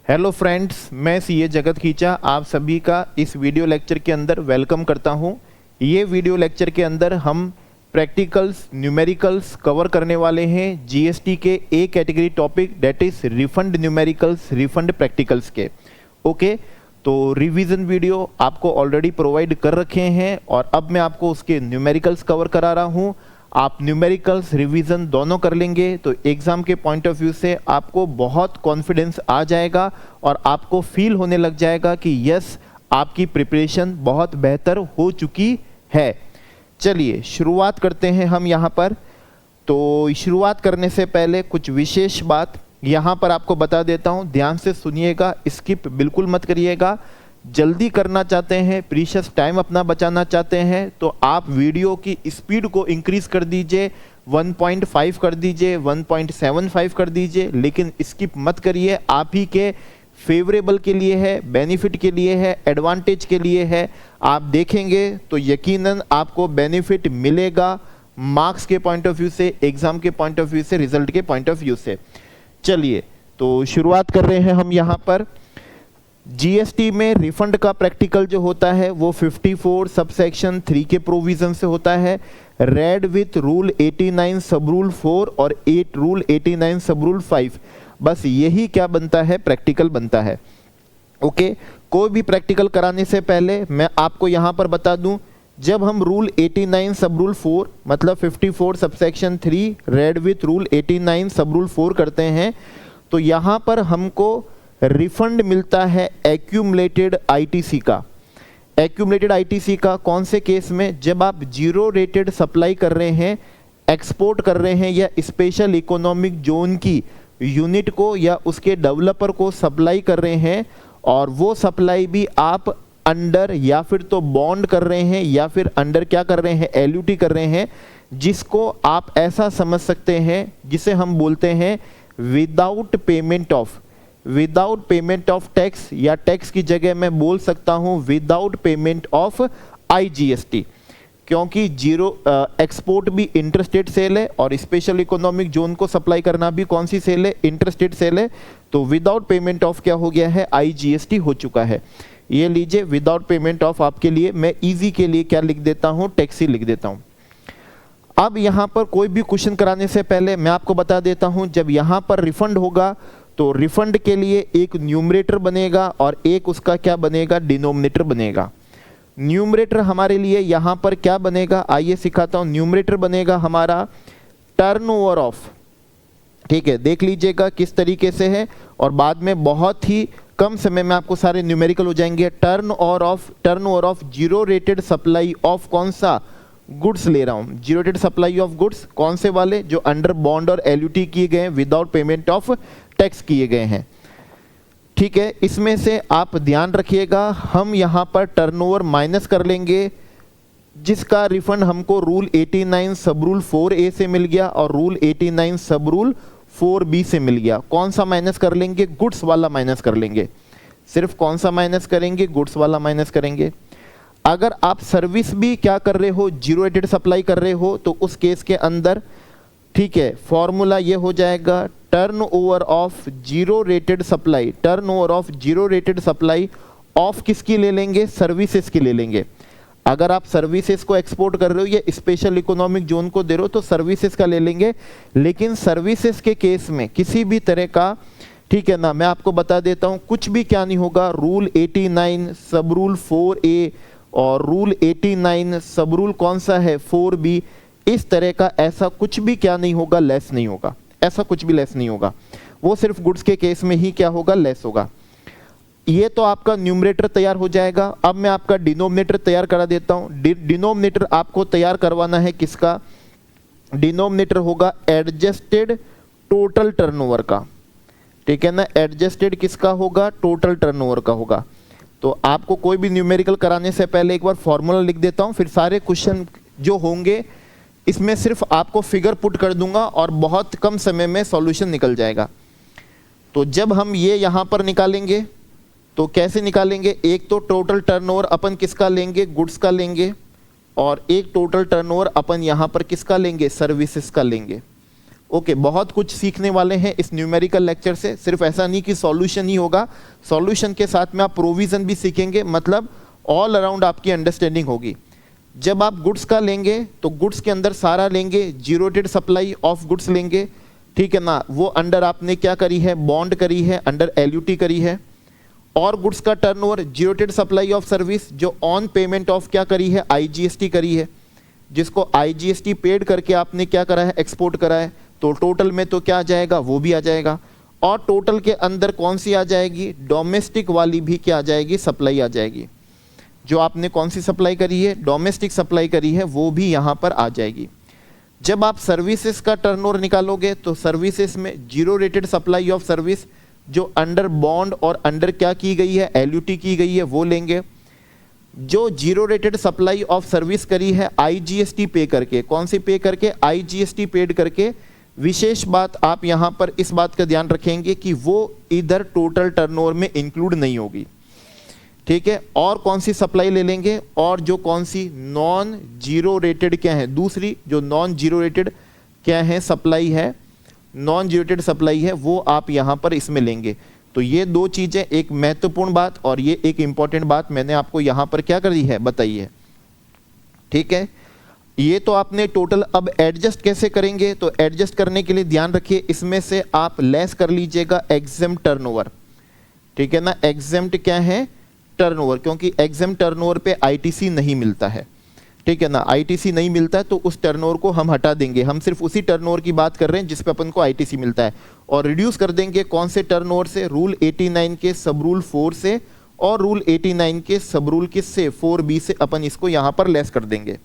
Hello friends, मैं CA जगत खींचा आप सभी का इस वीडियो लेक्चर के अंदर वेलकम करता हूं। ये वीडियो लेक्चर के अंदर हम प्रैक्टिकल्स न्यूमेरिकल्स कवर करने वाले हैं जीएसटी के A category topic date is refund numericals refund practicals के। ओके, तो रिवीजन वीडियो आपको ऑलरेडी प्रोवाइड कर रखे हैं और अब मैं आपको उसके न्यूमेरिकल्स कवर करा रहा हूं। आप न्यूमेरिकल्स रिवीजन दोनों कर लेंगे तो एग्जाम के पॉइंट ऑफ व्यू से आपको बहुत कॉन्फिडेंस आ जाएगा और आपको फील होने लग जाएगा कि यस, आपकी प्रिपरेशन बहुत बेहतर हो चुकी है। चलिए शुरुआत करते हैं हम यहाँ पर। तो शुरुआत करने से पहले कुछ विशेष बात यहाँ पर आपको बता देता हूँ, ध्यान से सुनिएगा, स्किप बिल्कुल मत करिएगा। जल्दी करना चाहते हैं, प्रीशियस टाइम अपना बचाना चाहते हैं तो आप वीडियो की स्पीड को इंक्रीज कर दीजिए, 1.5 कर दीजिए, 1.75 कर दीजिए, लेकिन स्किप मत करिए। आप ही के फेवरेबल के लिए है, बेनिफिट के लिए है, एडवांटेज के लिए है। आप देखेंगे तो यकीनन आपको बेनिफिट मिलेगा मार्क्स के पॉइंट ऑफ व्यू से, एग्जाम के पॉइंट ऑफ व्यू से, रिजल्ट के पॉइंट ऑफ व्यू से। चलिए तो शुरुआत कर रहे हैं हम यहाँ पर। जीएसटी में रिफंड का प्रैक्टिकल जो होता है वो 54 सबसेक्शन 3 के प्रोविजन से होता है, red with rule 89 sub rule 4 और 8 रूल 89 सब रूल 5। बस यही क्या बनता है, प्रैक्टिकल बनता है। ओके, कोई भी प्रैक्टिकल कराने से पहले मैं आपको यहाँ पर बता दूं, जब हम रूल 89 सब रूल 4 मतलब 54 subsection 3 red with rule 89 sub rule 4 करते हैं तो यहाँ पर हमको रिफंड मिलता है एक्यूमुलेटेड आईटीसी का। एक्यूमुलेटेड आईटीसी का कौन से केस में, जब आप जीरो रेटेड सप्लाई कर रहे हैं, एक्सपोर्ट कर रहे हैं या स्पेशल इकोनॉमिक जोन की यूनिट को या उसके डेवलपर को सप्लाई कर रहे हैं और वो सप्लाई भी आप अंडर या फिर तो बॉन्ड कर रहे हैं या फिर अंडर क्या कर रहे हैं, एलयूटी कर रहे हैं, जिसको आप ऐसा समझ सकते हैं जिसे हम बोलते हैं विदाउट पेमेंट ऑफ टैक्स, या टैक्स की जगह मैं बोल सकता हूं विदाउट पेमेंट ऑफ आईजीएसटी, क्योंकि जीरो एक्सपोर्ट भी इंटरस्टेट सेल है और स्पेशल इकोनॉमिक जोन को सप्लाई करना भी कौन सी सेल है, इंटरस्टेट सेल है। तो विदाउट पेमेंट ऑफ क्या हो गया है, आईजीएसटी हो चुका है। ये लीजिए, विदाउट पेमेंट ऑफ आपके लिए मैं इजी के लिए क्या लिख देता हूं, टैक्स ही लिख देता हूं। अब यहां पर कोई भी क्वेश्चन कराने से पहले मैं आपको बता देता हूं, जब यहां पर रिफंड होगा तो रिफंड के लिए एक न्यूमरेटर बनेगा और एक उसका क्या बनेगा, डिनोमिनेटर बनेगा। न्यूमरेटर हमारे लिए यहां पर क्या बनेगा, आइए सिखाता हूं। न्यूमरेटर बनेगा हमारा टर्नओवर ऑफ, ठीक है, देख लीजिएगा किस तरीके से है और बाद में बहुत ही कम समय में आपको सारे न्यूमेरिकल हो जाएंगे। Turnover of zero rated supply of कौन सा, गुड्स ले रहा हूं, zero rated supply of goods कौन से वाले, जो अंडर बॉन्ड और एलयूटी किए गए हैं, विदाउट पेमेंट ऑफ टैक्स किए गए हैं। ठीक है, इसमें से आप ध्यान रखिएगा, हम यहां पर टर्नओवर माइनस कर लेंगे जिसका रिफंड हमको रूल 89 सब रूल 4A से मिल गया और रूल 89 सब रूल 4B से मिल गया। कौन सा माइनस कर लेंगे, गुड्स वाला माइनस कर लेंगे। सिर्फ कौन सा माइनस करेंगे, गुड्स वाला माइनस करेंगे। अगर आप सर्विस भी क्या कर रहे हो, जीरो रेटेड सप्लाई कर रहे हो, तो उस केस के अंदर ठीक है, फॉर्मूला ये हो जाएगा turnover of zero rated supply, turnover of zero rated supply of किसकी ले लेंगे, सर्विसेज की ले लेंगे। अगर आप सर्विसेज को एक्सपोर्ट कर रहे हो या स्पेशल इकोनॉमिक जोन को दे रहे हो तो सर्विसेज का ले लेंगे। लेकिन सर्विसेज के केस में किसी भी तरह का, ठीक है ना, मैं आपको बता देता हूं, कुछ भी क्या नहीं होगा, रूल 89 सब रूल 4A और रूल 89 सब रूल कौन सा है, 4B, इस तरह का ऐसा कुछ भी क्या नहीं होगा, लेस नहीं होगा, ऐसा कुछ भी लेस नहीं होगा। वो सिर्फ गुड्स के केस में ही क्या होगा, लेस होगा। ये तो आपका न्यूमरेटर तैयार हो जाएगा। अब मैं आपका डिनोमिनेटर तैयार करा देता हूं। डिनोमिनेटर आपको तैयार करवाना है किसका, डिनोमिनेटर होगा एडजस्टेड टोटल टर्नओवर का, ठीक है ना। एडजस्टेड किसका होगा, टोटल टर्नओवर का होगा। तो आपको कोई भी न्यूमेरिकल कराने से पहले एक बार फॉर्मूला लिख देता हूं, फिर सारे क्वेश्चन जो होंगे इसमें सिर्फ आपको फिगर पुट कर दूंगा और बहुत कम समय में सॉल्यूशन निकल जाएगा। तो जब हम ये यहां पर निकालेंगे तो कैसे निकालेंगे, एक तो टोटल टर्नओवर अपन किसका लेंगे, गुड्स का लेंगे, और एक टोटल टर्नओवर अपन यहां पर किसका लेंगे, सर्विसेज का लेंगे। ओके बहुत कुछ सीखने वाले हैं इस न्यूमेरिकल लेक्चर से। सिर्फ ऐसा नहीं कि सॉल्यूशन ही होगा, सॉल्यूशन के साथ में आप प्रोविजन भी सीखेंगे, मतलब ऑल अराउंड आपकी अंडरस्टैंडिंग होगी। जब आप गुड्स का लेंगे तो गुड्स के अंदर सारा लेंगे, zero rated supply of goods लेंगे, ठीक है ना, वो अंडर आपने क्या करी है, बॉन्ड करी है, अंडर एलयूटी करी है। और गुड्स का turnover zero rated supply of service जो ऑन पेमेंट ऑफ क्या करी है, आईजीएसटी करी है, जिसको आईजीएसटी पेड करके आपने क्या करा है, एक्सपोर्ट करा है। तो टोटल में तो क्या आ जाएगा, वो भी आ जाएगा। और टोटल के अंदर कौन सी आ जाएगी, डोमेस्टिक वाली भी क्या आ जाएगी, सप्लाई आ जाएगी। जो आपने कौन सी सप्लाई करी है, डोमेस्टिक सप्लाई करी है, वो भी यहाँ पर आ जाएगी। जब आप सर्विसेज का टर्नओवर निकालोगे तो सर्विसेज में zero rated supply of service जो अंडर बॉन्ड और अंडर क्या की गई है, एलयूटी की गई है, वो लेंगे। जो zero rated supply of service करी है आईजीएसटी पे करके, कौन सी पे करके, आईजीएसटी पेड करके। विशेष बात आप यहां पर इस बात का ध्यान रखेंगे कि वो इधर टोटल टर्नओवर में इंक्लूड नहीं होगी, ठीक है। और कौन सी सप्लाई ले लेंगे, और जो कौन सी नॉन जीरो रेटेड क्या है, दूसरी जो नॉन जीरो रेटेड क्या है सप्लाई है, नॉन जीरो रेटेड सप्लाई है, वो आप यहां पर इसमें लेंगे। तो ये दो चीजें, एक महत्वपूर्ण बात और ये एक इंपॉर्टेंट बात मैंने आपको यहां पर क्या कर दी है, बताई है, ठीक है। ये तो आपने टोटल, अब एडजस्ट कैसे करेंगे, तो एडजस्ट करने के लिए ध्यान रखिए इसमें से आप लेस कर लीजिएगा एग्जेम्प्ट टर्नओवर, ठीक है ना। एग्जेम्प्ट क्या है, टर्नओवर, क्योंकि एग्जेम्प्ट टर्नओवर पे आईटीसी नहीं मिलता है, ठीक है ना। आईटीसी नहीं मिलता है तो उस टर्नओवर को हम हटा देंगे, हम सिर्फ उसी टर्नओवर की बात कर रहे हैं जिस पे अपन को आईटीसी मिलता है। और रिड्यूस कर देंगे कौन से टर्नओवर से, रूल 89 के सब रूल 4 से, और रूल 89 के सब रूल किससे, 4B से अपन इसको यहाँ पर लेस कर देंगे।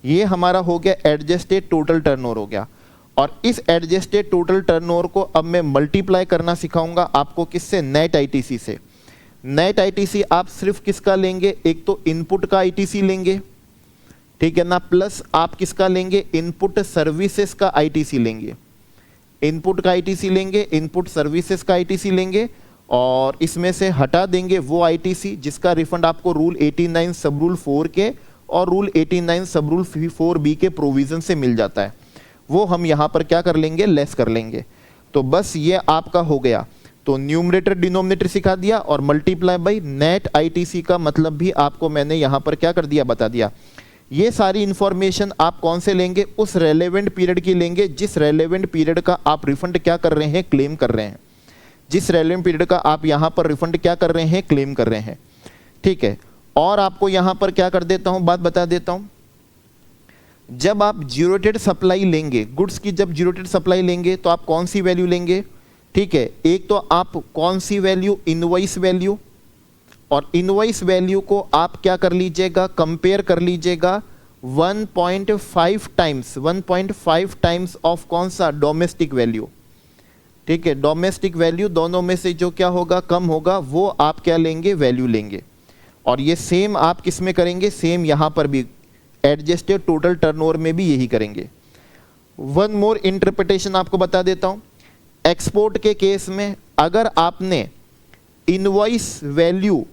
ये हमारा हो गया एडजस्टेड टोटल टर्नओवर हो गया। और इस एडजस्टेड टोटल टर्नओवर को अब मैं मल्टीप्लाई करना सिखाऊंगा आपको, किससे, नेट आईटीसी से। नेट आईटीसी आप सिर्फ किसका लेंगे, एक तो इनपुट का आईटीसी लेंगे, ठीक है ना, प्लस आप किसका लेंगे, इनपुट सर्विसेज का आईटीसी लेंगे। इनपुट का आईटीसी लेंगे, इनपुट सर्विसेज का आईटीसी लेंगे, और इसमें से हटा देंगे वो आईटीसी जिसका रिफंड आपको रूल 89 सब रूल 4 के और रूल 89 सब रूल 4B के प्रोविजन से मिल जाता है, वो हम यहाँ पर क्या कर लेंगे, लेस कर लेंगे। तो बस ये आपका हो गया। तो न्यूमरेटर डिनोमिनेटर सिखा दिया, और मल्टीप्लाई बाई नेट आईटीसी का मतलब भी आपको मैंने यहाँ पर क्या कर दिया, बता दिया। ये सारी इंफॉर्मेशन आप कौन से लेंगे, उस रेलेवेंट पीरियड की लेंगे जिस रेलेवेंट पीरियड का आप रिफंड क्या कर रहे हैं, क्लेम कर रहे हैं। जिस रेलेवेंट पीरियड का आप यहाँ पर रिफंड क्या कर रहे हैं, क्लेम कर रहे हैं, ठीक है। और आपको यहाँ पर क्या कर देता हूँ, बात बता देता हूँ। जब आप जीरो रेटेड सप्लाई लेंगे, गुड्स की जब जीरो रेटेड सप्लाई लेंगे तो आप कौन सी वैल्यू लेंगे, ठीक है। एक तो आप कौन सी वैल्यू, इनवॉइस वैल्यू, और इनवॉइस वैल्यू को आप क्या कर लीजिएगा, कंपेयर कर लीजिएगा 1.5 टाइम्स ऑफ कौन सा, डोमेस्टिक वैल्यू, ठीक है। डोमेस्टिक वैल्यू दोनों में से जो क्या होगा, कम होगा, वो आप क्या लेंगे, वैल्यू लेंगे। और ये सेम आप किस में करेंगे, सेम यहां पर भी एडजस्टेड टोटल टर्नओवर में भी यही करेंगे। वन मोर इंटरप्रिटेशन आपको बता देता हूं। एक्सपोर्ट के केस में अगर आपने इनवॉइस वैल्यू,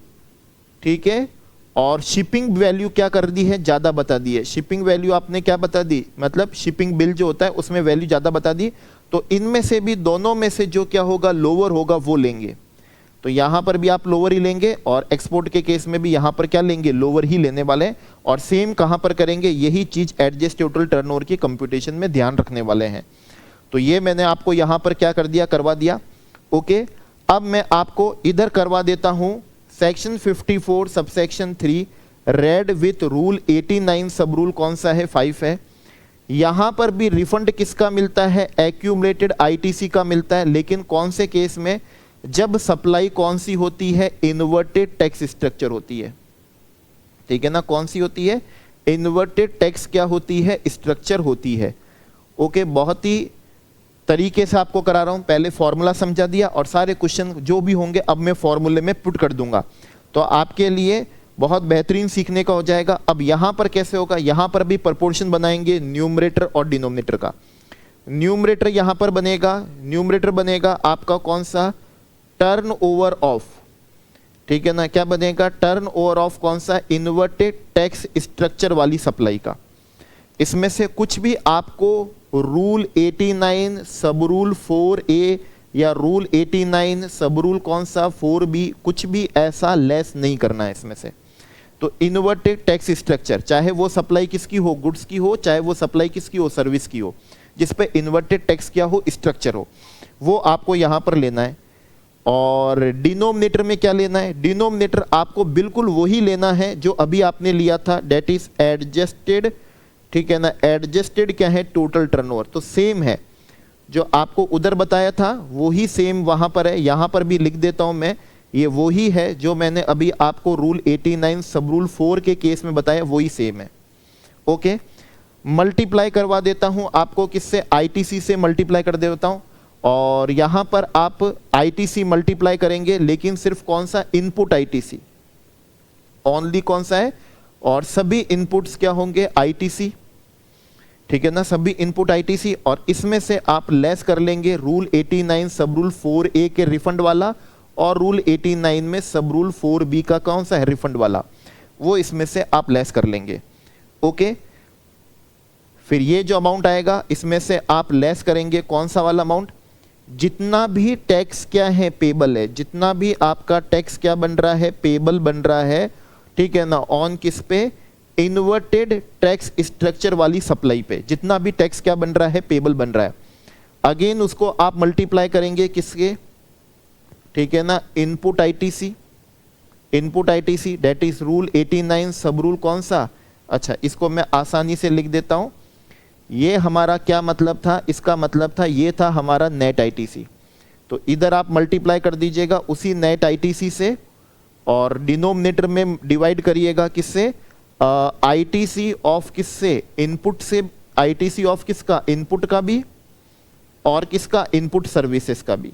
ठीक है, और शिपिंग वैल्यू क्या कर दी है, ज़्यादा बता दी है। शिपिंग वैल्यू आपने क्या बता दी, मतलब शिपिंग बिल जो होता है उसमें वैल्यू ज़्यादा बता दी, तो इनमें से भी दोनों में से जो क्या होगा, लोअर होगा, वो लेंगे। तो यहाँ पर भी आप लोअर ही लेंगे, और एक्सपोर्ट के केस में भी यहाँ पर क्या लेंगे, लोअर ही लेने वाले हैं। और सेम कहाँ पर करेंगे, यही चीज़ एडजस्ट टोटल टर्नओवर की कंप्यूटेशन में ध्यान रखने वाले हैं। तो ये मैंने आपको यहाँ पर क्या कर दिया, करवा दिया, ओके। अब मैं आपको इधर करवा देता हूँ section 54 subsection 3 red with rule 89 sub rule कौन सा है, 5 है। यहाँ पर भी रिफंड किसका मिलता है, एक्यूमुलेटेड आईटीसी का मिलता है, लेकिन कौन से केस में, जब सप्लाई कौन सी होती है, इन्वर्टेड टैक्स स्ट्रक्चर होती है, ठीक है ना। कौन सी होती है, इन्वर्टेड टैक्स क्या होती है, स्ट्रक्चर होती है, ओके। बहुत ही तरीके से आपको करा रहा हूं, पहले फॉर्मूला समझा दिया, और सारे क्वेश्चन जो भी होंगे अब मैं फॉर्मूले में पुट कर दूंगा, तो आपके लिए बहुत बेहतरीन सीखने का हो जाएगा। अब यहां पर कैसे होगा, यहां पर भी प्रोपोर्शन बनाएंगे न्यूमरेटर और डिनोमिनेटर का। न्यूमरेटर यहां पर बनेगा, न्यूमरेटर बनेगा आपका कौन सा, टर्न ओवर ऑफ, ठीक है ना। क्या बनेगा, टर्न ओवर ऑफ कौन सा, इन्वर्टेड टैक्स स्ट्रक्चर वाली सप्लाई का, इसमें से कुछ भी आपको रूल 89 सब रूल 4A या रूल 89 सब रूल कौन सा 4B, कुछ भी ऐसा लेस नहीं करना है इसमें से। तो इन्वर्टेड टैक्स स्ट्रक्चर, चाहे वो सप्लाई किसकी हो, गुड्स की हो, चाहे वो सप्लाई किसकी हो, सर्विस की हो, जिस पे इन्वर्टेड टैक्स क्या हो, स्ट्रक्चर हो, वो आपको यहाँ पर लेना है। और डिनोमिनेटर में क्या लेना है, डिनोमिनेटर आपको बिल्कुल वही लेना है जो अभी आपने लिया था, डेट इज एडजस्टेड, ठीक है ना। एडजस्टेड क्या है, टोटल टर्नओवर, तो सेम है जो आपको उधर बताया था वही सेम वहां पर है। यहां पर भी लिख देता हूं मैं, ये वही है जो मैंने अभी आपको रूल 89 सब रूल 4 के केस में बताया, वही सेम है। ओके, मल्टीप्लाई करवा देता हूं आपको, किससे, आईटीसी से मल्टीप्लाई कर देता हूं। और यहां पर आप आईटीसी मल्टीप्लाई करेंगे, लेकिन सिर्फ कौन सा, इनपुट आईटीसी ओनली, कौन सा है, और सभी इनपुट्स क्या होंगे, आईटीसी, ठीक है ना, सभी इनपुट आईटीसी। और इसमें से आप लेस कर लेंगे रूल 89 सब रूल 4A के रिफंड वाला, और रूल 89 में सब रूल 4B का कौन सा है, रिफंड वाला, वो इसमें से आप लेस कर लेंगे। ओके, फिर ये जो अमाउंट आएगा इसमें से आप लेस करेंगे कौन सा वाला अमाउंट, जितना भी टैक्स क्या है, पेबल है, जितना भी आपका टैक्स क्या बन रहा है, पेबल बन रहा है, ठीक है ना, ऑन किस पे, इन्वर्टेड टैक्स स्ट्रक्चर वाली सप्लाई पे, जितना भी टैक्स क्या बन रहा है, पेबल बन रहा है। अगेन उसको आप मल्टीप्लाई करेंगे किसके, ठीक है ना, input ITC, input ITC that is rule 89 sub rule कौन सा, अच्छा इसको मैं आसानी से लिख देता हूं। ये हमारा क्या मतलब था, इसका मतलब था ये था हमारा नेट आईटीसी। तो इधर आप मल्टीप्लाई कर दीजिएगा उसी नेट आईटीसी से, और डिनोमिनेटर में डिवाइड करिएगा किससे, आईटीसी ऑफ किससे, इनपुट से, आईटीसी ऑफ किसका, इनपुट का भी, और किसका, इनपुट सर्विसेज का भी।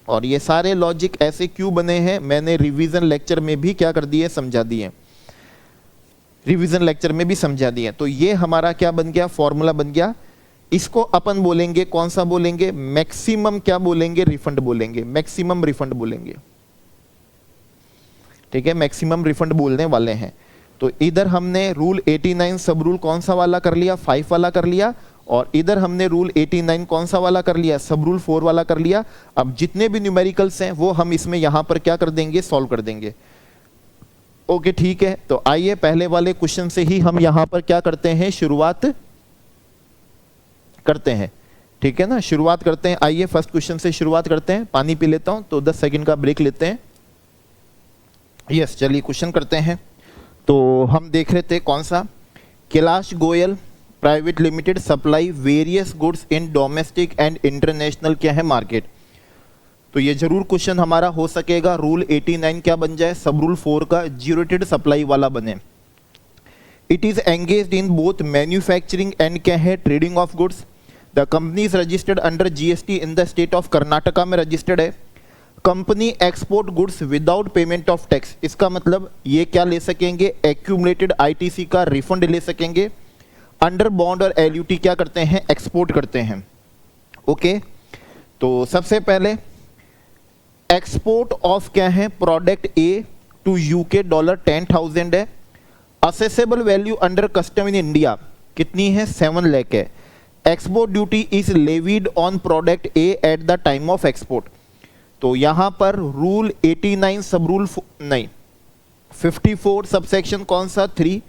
और ये सारे लॉजिक ऐसे क्यों बने हैं, मैंने रिवीजन लेक्चर में भी क्या कर दिए, समझा दिए, रिवीजन लेक्चर में भी समझा दिए। तो ये हमारा क्या बन गया, फॉर्मूला बन गया। इसको अपन बोलेंगे कौन सा बोलेंगे, मैक्सिमम क्या बोलेंगे, रिफंड बोलेंगे, मैक्सिमम रिफंड बोलेंगे, ठीक है, मैक्सिमम रिफंड बोलने वाले हैं। तो इधर हमने रूल 89 सब रूल कौन सा वाला कर लिया, 5 वाला कर लिया, और इधर हमने रूल 89 कौन सा वाला कर लिया, सब रूल 4 वाला कर लिया। अब जितने भी न्यूमेरिकल्स हैं वो हम इसमें यहां पर क्या कर देंगे, सॉल्व कर देंगे। ओके ठीक है, तो आइए पहले वाले क्वेश्चन से ही हम यहां पर क्या करते हैं, शुरुआत करते हैं, ठीक है ना, शुरुआत करते हैं। आइए फर्स्ट क्वेश्चन से शुरुआत करते हैं। पानी पी लेता हूं, तो 10 सेकंड का ब्रेक लेते हैं। यस, चलिए क्वेश्चन करते हैं। तो हम देख रहे थे कौन सा, Kailash Goyal private limited supply various goods in domestic and international क्या है, मार्केट। तो ये जरूर क्वेश्चन हमारा हो सकेगा, रूल 89 क्या बन जाए, सब रूल 4 का जीरो रेटेड सप्लाई वाला बने। It is engaged in both manufacturing and क्या है, trading of goods. The company is registered under GST in the state of Karnataka में रजिस्टर्ड है। Company export goods without payment of tax, इसका मतलब ये क्या ले सकेंगे, एक्यूमुलेटेड आईटीसी का रिफंड ले सकेंगे। अंडर बॉन्ड और एलयूटी क्या करते हैं, एक्सपोर्ट करते हैं। ओके, तो सबसे पहले एक्सपोर्ट ऑफ क्या है, प्रोडक्ट ए टू यूके $10,000 है। Accessible value under custom in India कितनी है, 7 लाख है। Export duty is levied on product A at the time of export. तो यहां पर रूल 89 सब रूल नहीं 54 सबसेक्शन कौन सा, 3,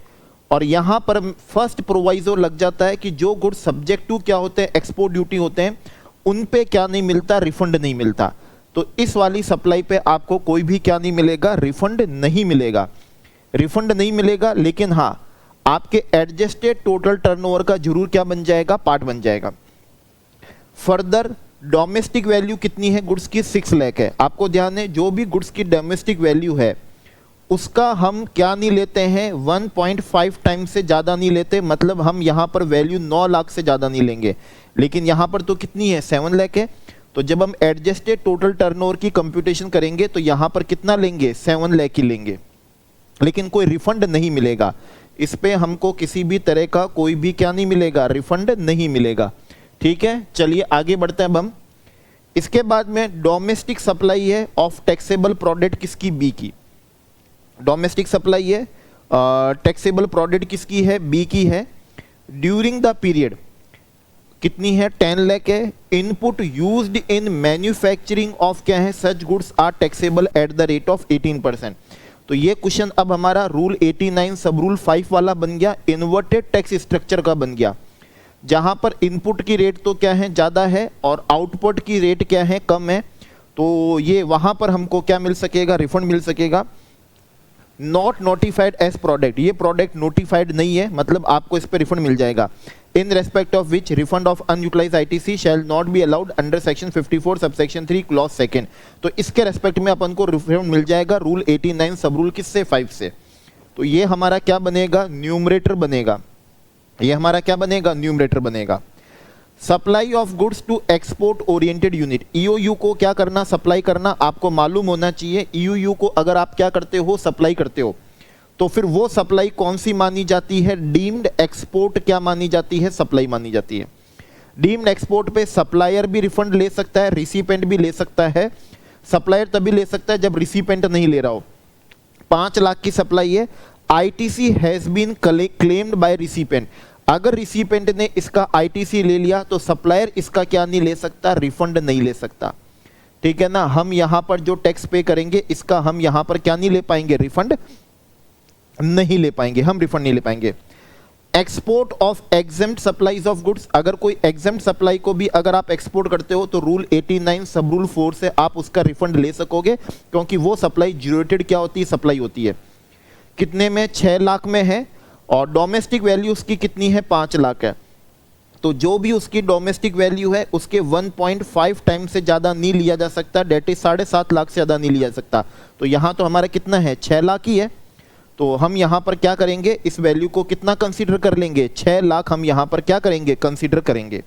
और यहां पर फर्स्ट प्रोवाइजो लग जाता है कि जो गुड्स सब्जेक्ट टू क्या होते हैं, एक्सपोर्ट ड्यूटी होते हैं, उन पे क्या नहीं मिलता, रिफंड नहीं मिलता। तो इस वाली सप्लाई पे आपको कोई भी क्या नहीं मिलेगा, रिफंड नहीं मिलेगा, रिफंड नहीं मिलेगा। लेकिन हाँ, आपके एडजस्टेड टोटल टर्नओवर का जरूर क्या बन जाएगा, पार्ट बन जाएगा। फर्दर डोमेस्टिक वैल्यू कितनी है गुड्स की, 6 लाख है। आपको ध्यान है, जो भी गुड्स की डोमेस्टिक वैल्यू है उसका हम क्या नहीं लेते हैं, 1.5 टाइम्स से ज़्यादा नहीं लेते, मतलब हम यहाँ पर वैल्यू 9 लाख से ज़्यादा नहीं लेंगे। लेकिन यहाँ पर तो कितनी है, 7 लाख है। तो जब हम एडजस्टेड टोटल टर्नओवर की कंप्यूटेशन करेंगे तो यहाँ पर कितना लेंगे, 7 लाख ही लेंगे, लेकिन कोई रिफंड नहीं मिलेगा। इस पे हमको किसी भी तरह का कोई भी क्या नहीं मिलेगा, रिफंड नहीं मिलेगा। ठीक है, चलिए आगे बढ़ते हैं अब हम। इसके बाद में डोमेस्टिक सप्लाई है ऑफ टैक्सेबल प्रोडक्ट किसकी, बी की। डोमेस्टिक सप्लाई है टैक्सेबल प्रोडक्ट किसकी है, बी की है। ड्यूरिंग द पीरियड कितनी है, 10 लाख है। Input used in manufacturing of क्या है, such goods are taxable at the rate of 18%। तो ये क्वेश्चन अब हमारा रूल 89 सब रूल 5 वाला बन गया, इन्वर्टेड टैक्स स्ट्रक्चर का बन गया, जहां पर इनपुट की रेट तो क्या है ज़्यादा है और आउटपुट की रेट क्या है कम है। तो ये वहां पर हमको क्या मिल सकेगा, रिफंड मिल सकेगा। नॉट नोटिफाइड एज प्रोडक्ट, ये प्रोडक्ट नोटिफाइड नहीं है, मतलब आपको इस पर रिफंड मिल जाएगा। इन respect of which refund of unutilise ITC shall not be allowed under section 54 subsection 3 clause second. तो इसके रेस्पेक्ट में अपन को रिफंड मिल जाएगा रूल 89 सब रूल किससे, 5 से। तो ये हमारा क्या बनेगा, न्यूमरेटर बनेगा, ये हमारा क्या बनेगा, न्यूमरेटर बनेगा। Supply of goods to export oriented unit, EOU को क्या करना, सप्लाई करना, आपको मालूम होना चाहिए। ईओयू को अगर आप क्या करते हो, सप्लाई करते हो, तो फिर वो सप्लाई कौन सी मानी जाती है, डीम्ड एक्सपोर्ट क्या मानी जाती है, सप्लाई मानी जाती है। डीम्ड एक्सपोर्ट पे सप्लायर भी रिफंड ले सकता है, रिसिपेंट भी ले सकता है। सप्लायर तभी ले सकता है जब रिसिपेंट नहीं ले रहा हो। 5 लाख की सप्लाई है, ITC has been claimed by recipient, अगर रिसिपेंट ने इसका आईटीसी ले लिया तो सप्लायर इसका क्या नहीं ले सकता, रिफंड नहीं ले सकता, ठीक है ना। हम यहां पर जो टैक्स पे करेंगे इसका हम यहां पर क्या नहीं ले पाएंगे, रिफंड नहीं ले पाएंगे, हम रिफंड नहीं ले पाएंगे। Export of exempt supplies of goods, अगर कोई एग्जेम्प्ट सप्लाई को भी अगर आप एक्सपोर्ट करते हो तो रूल 89 सब रूल 4 से आप उसका रिफंड ले सकोगे, क्योंकि वो सप्लाई जीरोटेड क्या होती है, सप्लाई होती है। कितने में, 6 लाख में है, और डोमेस्टिक वैल्यू उसकी कितनी है, 5 लाख है। तो जो भी उसकी डोमेस्टिक वैल्यू है उसके 1.5 टाइम से ज़्यादा नहीं लिया जा सकता, डेट इज 7.5 लाख से ज़्यादा नहीं लिया जा सकता। तो यहाँ तो हमारा कितना है, 6 लाख ही है। तो हम यहाँ पर क्या करेंगे, इस वैल्यू को कितना कंसीडर कर लेंगे, 6 लाख हम यहाँ पर क्या करेंगे, कंसीडर करेंगे।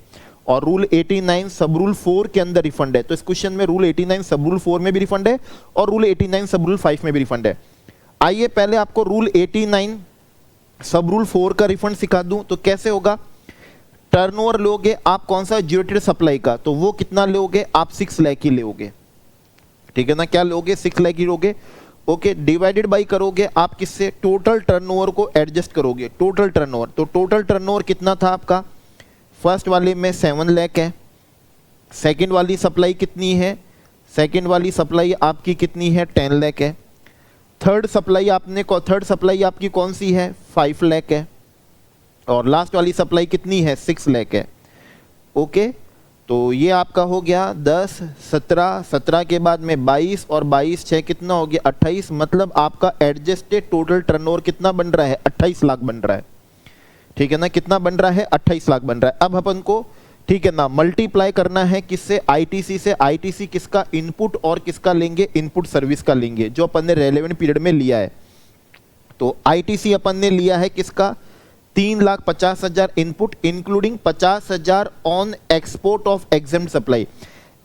और रूल 89 सब रूल 4 के अंदर रिफंड है, तो इस क्वेश्चन में रूल 89 सब रूल 4 में भी रिफंड है और रूल 89 सब रूल 5 में भी रिफंड है। आइए पहले आपको रूल 89 सब रूल 4 का रिफंड सिखा दूं तो कैसे होगा। टर्नओवर लोगे आप कौन सा, जीरोटेड सप्लाई का, तो वो कितना लोगे आप, 6 लाख ही लोगे, ठीक है ना। क्या लोगे, 6 लाख ही लोगे, ओके। डिवाइडेड बाई करोगे आप किससे, टोटल टर्नओवर को एडजस्ट करोगे, टोटल टर्नओवर। तो टोटल टर्नओवर कितना था आपका, फर्स्ट वाले में 7 लाख है, सेकंड वाली सप्लाई कितनी है, सेकंड वाली सप्लाई आपकी कितनी है, 10 लाख है। थर्ड सप्लाई आपकी कौन सी है, 5 लाख है, और लास्ट वाली सप्लाई कितनी है, 6 लाख है, ओके। तो ये आपका हो गया 10, 17, 17 के बाद में 22 और 22 6 कितना हो गया, 28। मतलब आपका एडजस्टेड टोटल टर्नओवर कितना बन रहा है, 28 लाख बन रहा है, ठीक है ना। कितना बन रहा है, 28 लाख बन रहा है। अब अपन को, ठीक है ना, मल्टीप्लाई करना है किससे, आईटीसी से। आईटीसी किसका, इनपुट और किसका लेंगे, इनपुट सर्विस का लेंगे, जो अपन ने रेलेवेंट पीरियड में लिया है। तो आईटीसी अपन ने लिया है किसका, 3,50,000 input including 50,000 on export of exempt supply.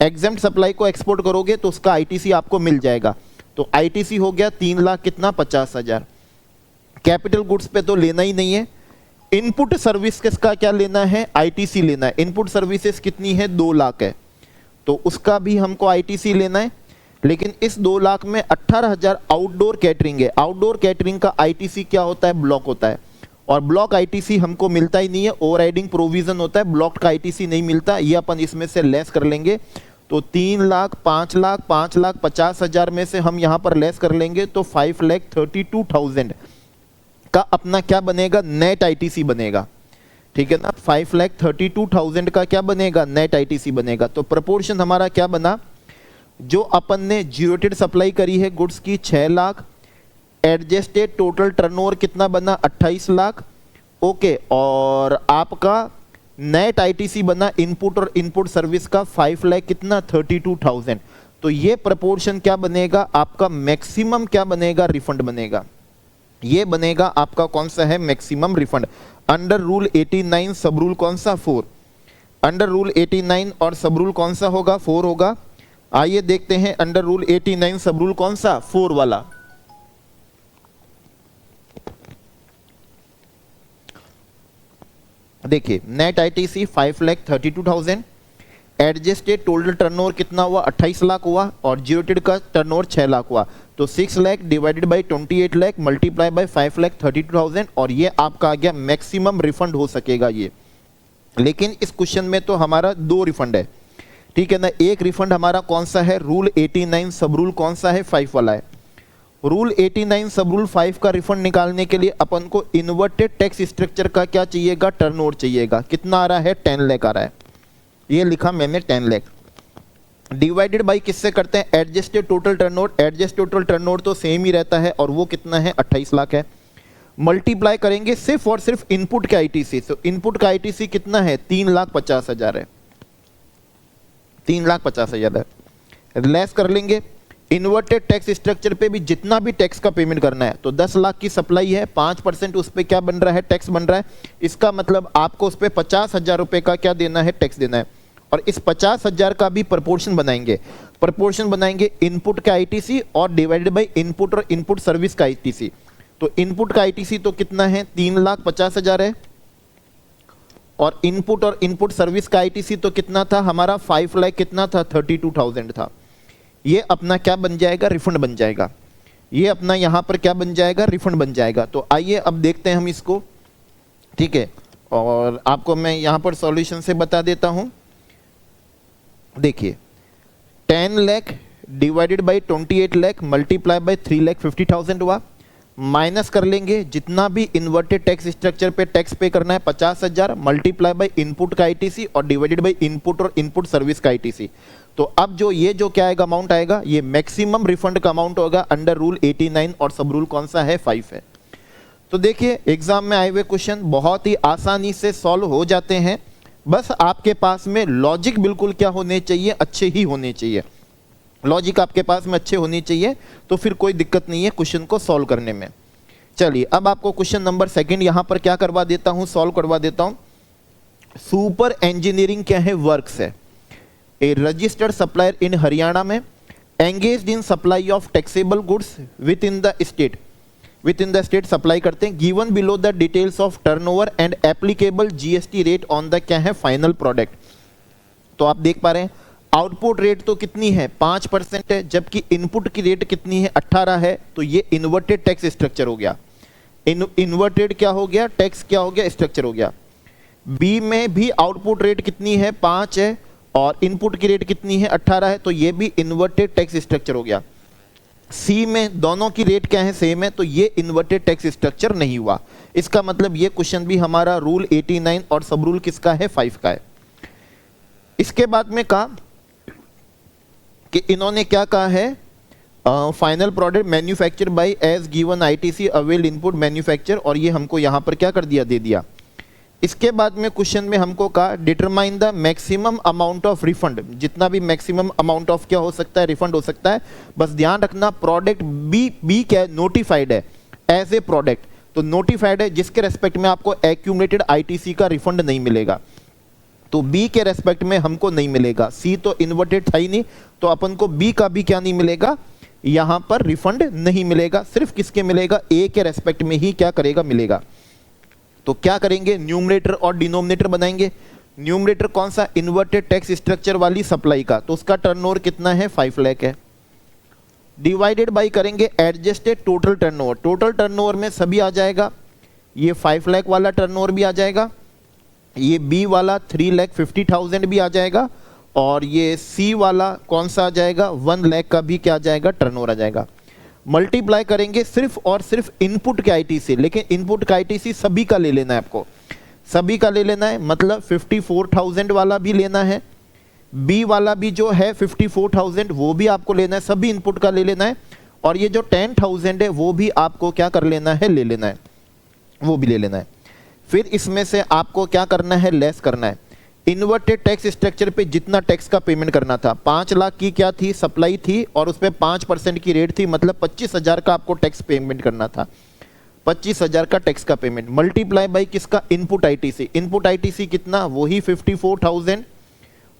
Exempt supply को एक्सपोर्ट करोगे तो उसका आईटीसी आपको मिल जाएगा। तो आईटीसी हो गया 3 लाख कितना, 50,000। कैपिटल गुड्स पे तो लेना ही नहीं है। इनपुट सर्विस किसका क्या लेना है, आईटीसी लेना है। इनपुट सर्विसेज कितनी है, 2 लाख है, तो उसका भी हमको आईटीसी लेना है। लेकिन इस 2 लाख में 18,000 आउटडोर कैटरिंग है। आउटडोर कैटरिंग का आईटीसी क्या होता है, ब्लॉक होता है, और ब्लॉक आईटीसी हमको मिलता ही नहीं है, ओवरराइडिंग प्रोविजन होता है, ब्लॉक का आईटीसी नहीं मिलता। ये अपन इसमें से लेस कर लेंगे, तो 3 लाख, 5 लाख, 5,50,000 में से हम यहाँ पर लेस कर लेंगे तो 5,32,000 का अपना क्या बनेगा, नेट आईटीसी बनेगा, ठीक है ना। 5,32,000 का क्या बनेगा, नेट आईटीसी बनेगा। तो प्रोपोर्शन हमारा क्या बना, जो अपन ने जीरोटेड सप्लाई करी है गुड्स की 6 लाख, एडजस्टेड टोटल टर्नओवर कितना बना, 28 लाख, ओके। और आपका नेट आईटीसी बना इनपुट और इनपुट सर्विस का 5 लाख कितना, 32,000। तो ये प्रोपोर्शन क्या बनेगा आपका, मैक्सिमम क्या बनेगा, रिफंड बनेगा। ये बनेगा आपका कौन सा है, maximum refund under rule 89 sub rule कौन सा, 4। अंडर रूल 89 और सब रूल कौन सा होगा, 4 होगा। आइए देखते हैं अंडर रूल 89 सब रूल कौन सा, 4 वाला। देखिए net ITC 5,32,000, adjusted total turnover कितना हुआ, 28 लाख हुआ, और जीरोटेड का टर्नओवर 6 लाख हुआ। तो 6 lakh divided by 28 lakh multiply by 5,32,000, और ये आपका आ गया मैक्सिमम रिफंड हो सकेगा ये। लेकिन इस क्वेश्चन में तो हमारा 2 रिफंड है, ठीक है ना। एक रिफंड हमारा कौन सा है, रूल 89 सब रूल कौन सा है, 5 वाला है। रूल 89 सब रूल 5 का रिफंड निकालने के लिए अपन को इन्वर्टेड टैक्स स्ट्रक्चर का क्या चाहिएगा, टर्नओवर चाहिएगा। कितना आ रहा है, 10 लाख आ रहा है, ये लिखा मैंने 10 लाख। डिवाइडेड बाई किससे करते हैं, adjusted total turnover. Adjust total turnover तो सेम ही रहता है, और वो कितना है, 28 लाख है। मल्टीप्लाई करेंगे सिर्फ और सिर्फ इनपुट का आईटीसी। तो इनपुट का आईटीसी कितना है, 3,50,000 है, 3,50,000 है। लेस कर लेंगे इन्वर्टेड टैक्स स्ट्रक्चर पे भी जितना भी टैक्स का पेमेंट करना है। तो 10 लाख की सप्लाई है, 5% उस पर क्या बन रहा है, टैक्स बन रहा है। इसका मतलब आपको उस पर 50,000 रुपये का क्या देना है, टैक्स देना है। और इस 50,000 का भी प्रपोर्शन बनाएंगे, प्रपोर्शन बनाएंगे इनपुट का आईटीसी और डिवाइडेड बाई इनपुट और इनपुट सर्विस का आईटीसी। तो इनपुट का आईटीसी तो कितना है, 3,50,000 है, और इनपुट सर्विस का आईटीसी तो कितना था हमारा, 5 लाख कितना था, 32,000 था। ये अपना क्या बन जाएगा, रिफंड बन जाएगा। ये अपना यहाँ पर क्या बन जाएगा, रिफंड बन जाएगा। तो आइए अब देखते हैं हम इसको, ठीक है। और आपको मैं यहाँ पर सॉल्यूशन से बता देता हूँ। देखिए 10 lakh divided by 28 lakh multiply by 3,50,000 हुआ। माइनस कर लेंगे जितना भी इन्वर्टेड टैक्स स्ट्रक्चर पे टैक्स पे करना है 50,000 मल्टीप्लाई बाई इनपुट का आईटीसी और डिवाइडेड बाई इनपुट और इनपुट सर्विस का आईटीसी। तो अब जो ये जो क्या आएगा अमाउंट आएगा, ये मैक्सिमम रिफंड का अमाउंट होगा अंडर रूल 89, और सब रूल कौन सा है, 5 है। तो देखिए एग्जाम में आए हुए क्वेश्चन बहुत ही आसानी से सॉल्व हो जाते हैं। बस आपके पास में लॉजिक बिल्कुल क्या होने चाहिए, अच्छे ही होने चाहिए। लॉजिक आपके पास में अच्छे होने चाहिए, तो फिर कोई दिक्कत नहीं है क्वेश्चन को सॉल्व करने में। चलिए अब आपको क्वेश्चन नंबर 2 यहां पर क्या करवा देता हूं, सॉल्व करवा देता हूं। सुपर इंजीनियरिंग क्या है, वर्क्स है। ए रजिस्टर्ड सप्लायर इन हरियाणा में engaged in supply of taxable goods with in the state supply करते हैं। Given below the details of turnover and applicable GST rate on the क्या है, फाइनल प्रोडक्ट। तो आप देख पा रहे हैं आउटपुट रेट तो कितनी है, 5% है, जबकि इनपुट की रेट कितनी है, 18 है। तो ये इन्वर्टेड टैक्स स्ट्रक्चर हो गया। इन्वर्टेड क्या हो गया, टैक्स क्या हो गया, स्ट्रक्चर हो गया। बी में भी आउटपुट रेट कितनी है, 5 है, और इनपुट की रेट कितनी है, 18 है। तो ये भी इन्वर्टेड टैक्स स्ट्रक्चर हो गया। सी में दोनों की रेट क्या है, सेम है। तो ये इन्वर्टेड टैक्स स्ट्रक्चर नहीं हुआ। इसका मतलब ये क्वेश्चन भी हमारा रूल 89 और सब रूल किसका है, 5 का है। इसके बाद में कहा कि इन्होंने क्या कहा है, final product manufacture by as given ITC avail input manufacture, और ये हमको यहां पर क्या कर दिया, दे दिया। इसके बाद में क्वेश्चन में हमको कहा determine the maximum amount of refund. जितना भी मैक्सिमम अमाउंट ऑफ क्या हो सकता है, रिफंड हो सकता है। बस ध्यान रखना प्रोडक्ट बी क्या है, नोटिफाइड है एज ए प्रोडक्ट। तो नोटिफाइड है जिसके रेस्पेक्ट में आपको एक्यूमुलेटेड आईटीसी का रिफंड नहीं मिलेगा। तो बी के रेस्पेक्ट में हमको नहीं मिलेगा। सी तो इन्वर्टेड था ही नहीं, तो अपन को बी का भी क्या नहीं मिलेगा, यहां पर रिफंड नहीं मिलेगा। सिर्फ किसके मिलेगा, ए के रेस्पेक्ट में ही क्या करेगा, मिलेगा। तो क्या करेंगे, न्यूमरेटर और डिनोमिनेटर बनाएंगे। न्यूमरेटर कौन सा, इन्वर्टेड टैक्स स्ट्रक्चर वाली सप्लाई का, तो उसका टर्नओवर कितना है, 5 लाख है। डिवाइडेड बाई करेंगे adjusted total turnover. Total turnover में सभी आ जाएगा, ये 5 लाख वाला टर्नओवर भी आ जाएगा, ये बी वाला 3,50,000 भी आ जाएगा, और ये सी वाला कौन सा आ जाएगा, 1 लाख का भी क्या आ जाएगा, टर्नओवर आ जाएगा। मल्टीप्लाई करेंगे सिर्फ और सिर्फ इनपुट के आईटीसी, लेकिन इनपुट का आईटीसी सभी का ले लेना है आपको, सभी का ले लेना है। मतलब 54,000 वाला भी लेना है, बी वाला भी जो है 54,000 वो भी आपको लेना है, सभी इनपुट का ले लेना है। और ये जो 10,000 है वो भी आपको क्या कर लेना है, ले लेना है, वो भी ले लेना है। फिर इसमें से आपको क्या करना है, लेस करना है। इन्वर्टेड टैक्स स्ट्रक्चर पे जितना टैक्स का पेमेंट करना था, 5 लाख की क्या थी, सप्लाई थी, और उस पर 5% की रेट थी, मतलब 25,000 का आपको टैक्स पेमेंट करना था। 25,000 का टैक्स का पेमेंट मल्टीप्लाई बाई किसका, इनपुट आईटीसी। इनपुट आईटीसी कितना, वही 54,000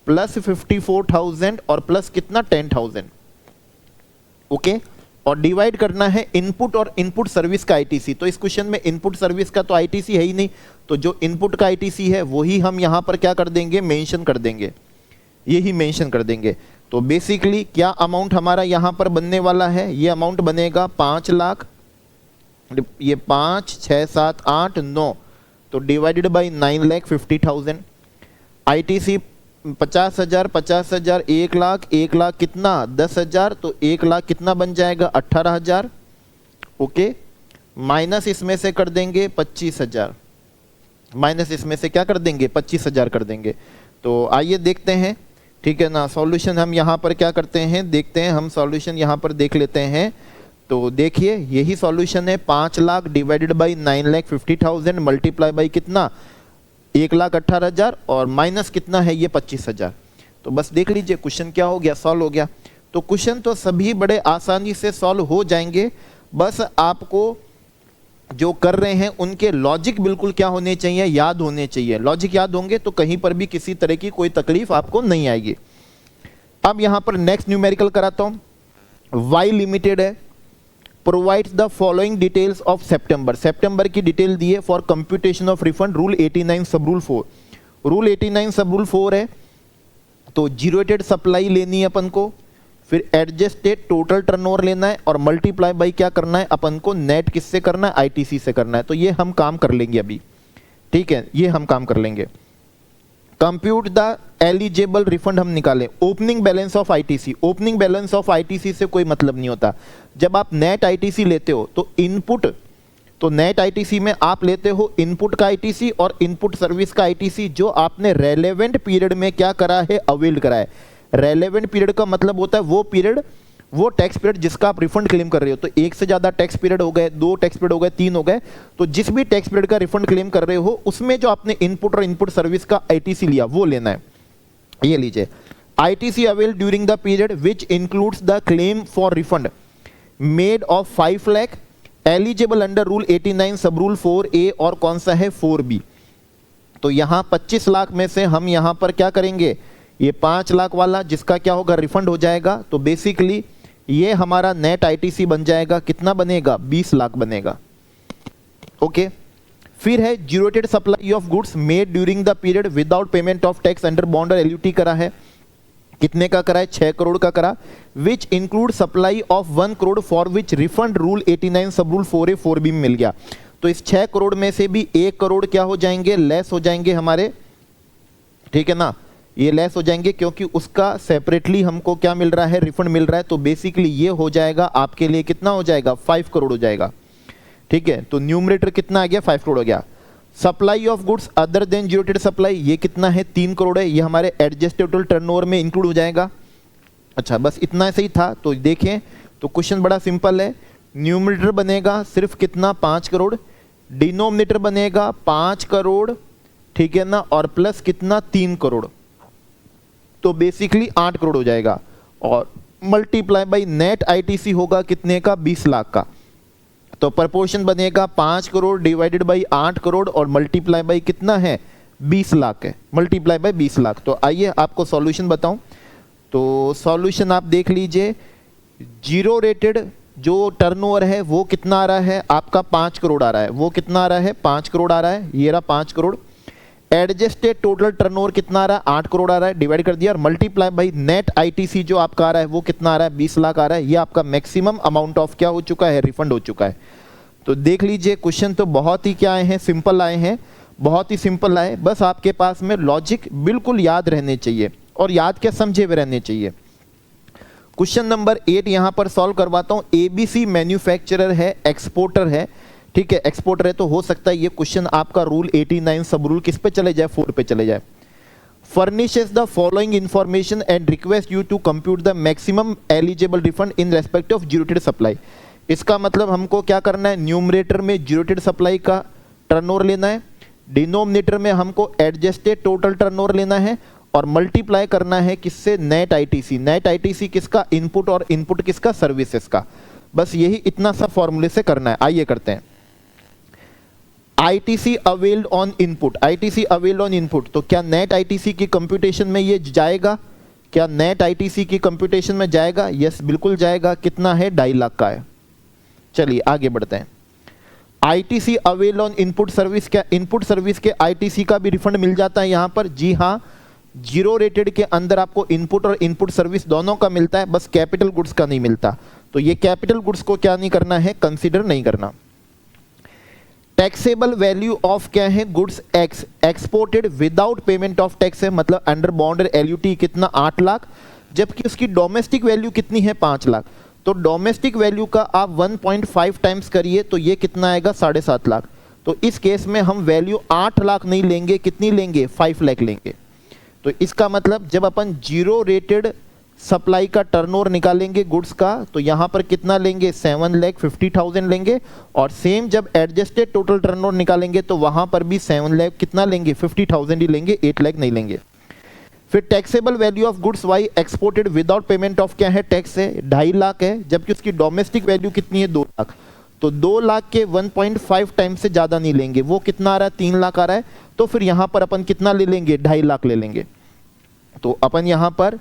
प्लस 54,000 और प्लस कितना, 10,000। ओके, और डिवाइड करना है इनपुट और इनपुट सर्विस का आईटीसी। तो इस क्वेश्चन में इनपुट सर्विस का तो आईटीसी है ही नहीं, तो जो इनपुट का आईटीसी है वही हम यहां पर क्या कर देंगे, मेंशन कर देंगे। यही मेंशन कर देंगे। तो बेसिकली क्या अमाउंट हमारा यहाँ पर बनने वाला है, ये अमाउंट बनेगा 5 लाख, ये 5 6 7 8 9, तो divided by 9,50,000। ITC 50,000 50,000 1 lakh, 1 lakh कितना 10,000, तो 1 लाख कितना बन जाएगा 18,000। ओके, माइनस इसमें से कर देंगे 25,000, माइनस इसमें से क्या कर देंगे 25,000 कर देंगे। तो आइए देखते हैं, ठीक है ना, सॉल्यूशन हम यहाँ पर क्या करते हैं, देखते हैं हम सॉल्यूशन यहाँ पर देख लेते हैं। तो देखिए यही सॉल्यूशन है, 5 lakh divided by 9,50,000 multiply by कितना 1,18,000 और माइनस कितना है ये 25,000। तो बस देख लीजिए क्वेश्चन क्या हो गया, सॉल्व हो गया। तो क्वेश्चन तो सभी बड़े आसानी से सॉल्व हो जाएंगे, बस आपको जो कर रहे हैं उनके लॉजिक बिल्कुल क्या होने चाहिए, याद होने चाहिए। लॉजिक याद होंगे तो कहीं पर भी किसी तरह की कोई तकलीफ आपको नहीं आएगी। अब यहां पर नेक्स्ट न्यूमेरिकल कराता हूं। वाई लिमिटेड है, provides the following details of सितंबर की डिटेल दी है for computation of refund, rule 89 sub rule 4। Rule 89 sub rule 4 है, तो जीरोटेड सप्लाई लेनी है अपन को, फिर एडजस्टेड टोटल टर्नओवर लेना है और मल्टीप्लाई बाई क्या करना है अपन को, नेट किससे करना है, आईटीसी से करना है। तो ये हम काम कर लेंगे अभी, ठीक है, ये हम काम कर लेंगे। कंप्यूट द एलिजिबल रिफंड हम निकालें। Opening balance of ITC, opening balance of ITC से कोई मतलब नहीं होता। जब आप नेट आईटीसी लेते हो तो इनपुट, तो नेट आईटीसी में आप लेते हो इनपुट का आईटीसी और इनपुट सर्विस का आईटीसी, जो आपने रेलेवेंट पीरियड में क्या करा है, अवेल्ड करा है। रेलेवेंट पीरियड का मतलब होता है वो पीरियड, वो टैक्स पीरियड जिसका आप रिफंड क्लेम कर रहे हो। तो एक से ज्यादा टैक्स पीरियड हो गए, 2 टैक्स पीरियड हो गए, 3 हो गए, तो जिस भी टैक्स पीरियड का रिफंड क्लेम कर रहे हो उसमें जो आपने इनपुट और इनपुट सर्विस का आईटीसी लिया वो लेना है। ये लीजिए, ITC availed during the period which includes the claim for refund made of 5 lakh eligible under rule 89 sub rule 4A और कौन सा है 4B। तो यहां 25 लाख में से हम यहां पर क्या करेंगे, ये 5 लाख वाला जिसका क्या होगा, रिफंड हो जाएगा। तो बेसिकली ये हमारा नेट आईटीसी बन जाएगा, कितना बनेगा 20 लाख बनेगा। ओके, फिर है zero rated supply of goods made during the period without payment of tax under bond और एलयूटी करा है, कितने का करा है 6 करोड़ का करा, which include supply of 1 crore for which refund rule 89 sub rule 4A 4B में मिल गया। तो इस 6 करोड़ में से भी 1 करोड़ क्या हो जाएंगे, लेस हो जाएंगे हमारे, ठीक है ना, ये लेस हो जाएंगे क्योंकि उसका सेपरेटली हमको क्या मिल रहा है, रिफंड मिल रहा है। तो बेसिकली ये हो जाएगा आपके लिए कितना हो जाएगा, 5 करोड़ हो जाएगा, ठीक है। तो न्यूमरेटर कितना आ गया, 5 करोड़ हो गया। Supply of goods other than zero rated supply, ये कितना है 3 करोड़ है, ये हमारे एडजस्टेड टोटल टर्नओवर में इंक्लूड हो जाएगा। अच्छा, बस इतना ऐसे ही था। तो देखें तो क्वेश्चन बड़ा सिंपल है, न्यूमरेटर बनेगा सिर्फ कितना 5 करोड़, डिनोमिनेटर बनेगा 5 करोड़, ठीक है ना, और प्लस कितना 3 करोड़, तो बेसिकली 8 करोड़ हो जाएगा। और मल्टीप्लाई बाई नेट आईटीसी होगा कितने का, 20 लाख का। तो प्रपोर्शन बनेगा 5 करोड़ डिवाइडेड बाई 8 करोड़ और मल्टीप्लाई बाई कितना है 20 लाख है, मल्टीप्लाई बाई 20 लाख। तो आइए आपको सॉल्यूशन बताऊं। तो सॉल्यूशन आप देख लीजिए, जीरो रेटेड जो टर्नओवर है वो कितना आ रहा है आपका 5 करोड़ आ रहा है, वो कितना आ रहा है 5 करोड़ आ रहा है, ये रहा 5 करोड़। एडजस्टेड टोटल टर्नओवर कितना आ रहा है 8 करोड़ आ रहा है, डिवाइड कर दिया, और मल्टीप्लाई बाई नेट आईटीसी जो आपका आ रहा है वो कितना आ रहा है 20 लाख आ रहा है। ये आपका मैक्सिमम अमाउंट ऑफ क्या हो चुका है, रिफंड हो चुका है। तो देख लीजिए क्वेश्चन तो बहुत ही क्या आए हैं, सिंपल आए हैं, बहुत ही सिंपल आए। बस आपके पास में लॉजिक बिल्कुल याद रहने चाहिए और याद क्या समझे हुए रहने चाहिए। क्वेश्चन नंबर 8 यहां पर सॉल्व करवाता हूं। एबीसी मैन्युफैक्चरर है, एक्सपोर्टर है, ठीक है, एक्सपोर्टर है, तो हो सकता है ये क्वेश्चन आपका रूल 89 सब रूल किस पे चले जाए, 4 पे चले जाए। Furnishes the following information and request you to compute the maximum eligible refund in respect of zero rated supply. इसका मतलब हमको क्या करना है, न्यूमरेटर में जीरोटेड सप्लाई का टर्नओवर लेना है, डिनोमिनेटर में हमको एडजस्टेड टोटल टर्नओवर लेना है, और मल्टीप्लाई करना है किससे, नेट आईटीसी। नेट आईटीसी किसका, इनपुट, और इनपुट किसका, सर्विसेज का। बस यही इतना सा फॉर्मूले से करना है। आइए करते हैं। ITC availed on input, ITC availed on input, तो क्या नेट आईटीसी की कंप्यूटेशन में ये जाएगा, क्या नेट आईटीसी की कंप्यूटेशन में जाएगा, यस बिल्कुल जाएगा। कितना है, 2.5 लाख का है। चलिए आगे बढ़ते हैं। ITC availed on input service, क्या इनपुट सर्विस के आईटीसी का भी रिफंड मिल जाता है यहां पर, जी हाँ जीरो रेटेड के अंदर आपको इनपुट और इनपुट सर्विस दोनों का मिलता है, बस कैपिटल गुड्स का नहीं मिलता। तो ये कैपिटल गुड्स को क्या नहीं करना है, कंसीडर नहीं करना। टैक्सेबल वैल्यू ऑफ क्या है, goods x exported without payment of tax है, मतलब अंडर बॉन्ड एलयूटी कितना 8 लाख, जबकि उसकी डोमेस्टिक वैल्यू कितनी है 5 लाख। तो डोमेस्टिक वैल्यू का आप 1.5 टाइम्स करिए तो ये कितना आएगा 7.5 लाख। तो इस केस में हम वैल्यू 8 लाख नहीं लेंगे, कितनी लेंगे 5 लाख लेंगे। तो इसका मतलब जब अपन जीरो रेटेड सप्लाई का टर्नओवर निकालेंगे गुड्स का, तो यहां पर कितना लेंगे 7,50,000 लेंगे, और सेम जब एडजस्टेड टोटल टर्नओवर निकालेंगे तो वहां पर भी 7 लाख कितना लेंगे 50,000 ही लेंगे, 8 लाख नहीं लेंगे। फिर taxable value of goods why exported without payment of क्या है, टैक्स है, 2.5 लाख है, जबकि उसकी डोमेस्टिक वैल्यू कितनी है 2 लाख। तो 2 लाख के 1.5 टाइम से ज्यादा नहीं लेंगे, वो कितना आ रहा है 3 लाख आ रहा है। तो फिर यहां पर अपन कितना ले लेंगे 2.5 लाख ले लेंगे। तो अपन यहां पर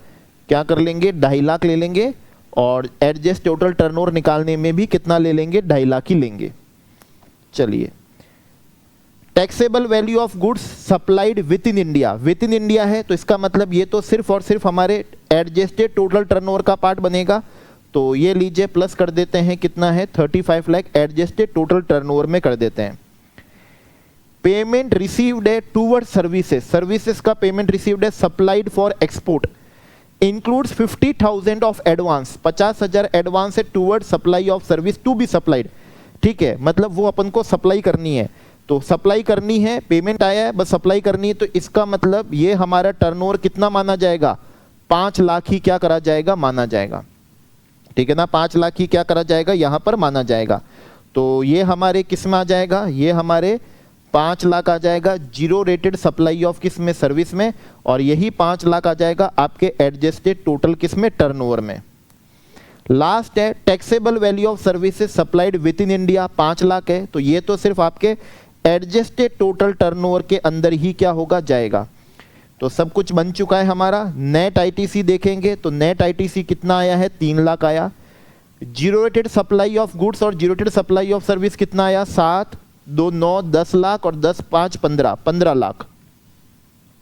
क्या कर लेंगे 2.5 लाख ले लेंगे, और एडजस्ट टोटल टर्नओवर निकालने में भी कितना ले लेंगे 2.5 लाख ही लेंगे। चलिए, taxable value of goods supplied with in India, with in India है तो इसका मतलब ये तो सिर्फ और सिर्फ हमारे एडजस्टेड टोटल टर्नओवर का पार्ट बनेगा। तो ये लीजिए प्लस कर देते हैं, कितना है 35 लाख एडजस्टेड टोटल टर्नओवर में कर देते हैं। पेमेंट रिसीव्ड है टूवर्ड सर्विसेज, सर्विसेज का पेमेंट रिसीव्ड है supplied for export, includes 50,000 of advance, 50,000 advance है toward supply of service to be supplied. ठीक है, मतलब वो अपन को सप्लाई करनी है, तो सप्लाई करनी है, पेमेंट आया है बस सप्लाई करनी है। तो इसका मतलब ये हमारा टर्नओवर कितना माना जाएगा 5 लाख ही क्या करा जाएगा माना जाएगा। ठीक है ना, 5 लाख ही क्या करा जाएगा यहां पर माना जाएगा। तो ये हमारे किस में आ जाएगा, ये हमारे 5 लाख आ जाएगा जीरो रेटेड सप्लाई ऑफ किस में, सर्विस में, और यही 5 लाख आ जाएगा आपके एडजस्टेड टोटल किस में, टर्नओवर में। लास्ट है taxable value of services supplied with in India, 5 lakh है, तो ये तो सिर्फ आपके एडजस्टेड टोटल टर्नओवर के अंदर ही क्या होगा जाएगा। तो सब कुछ बन चुका है हमारा। नेट आईटीसी देखेंगे तो नेट आईटीसी कितना आया है 3 लाख आया। Zero rated supply of goods और zero rated supply of service कितना आया 7, 2, 9, 10 लाख, और 10, 5, 15 लाख।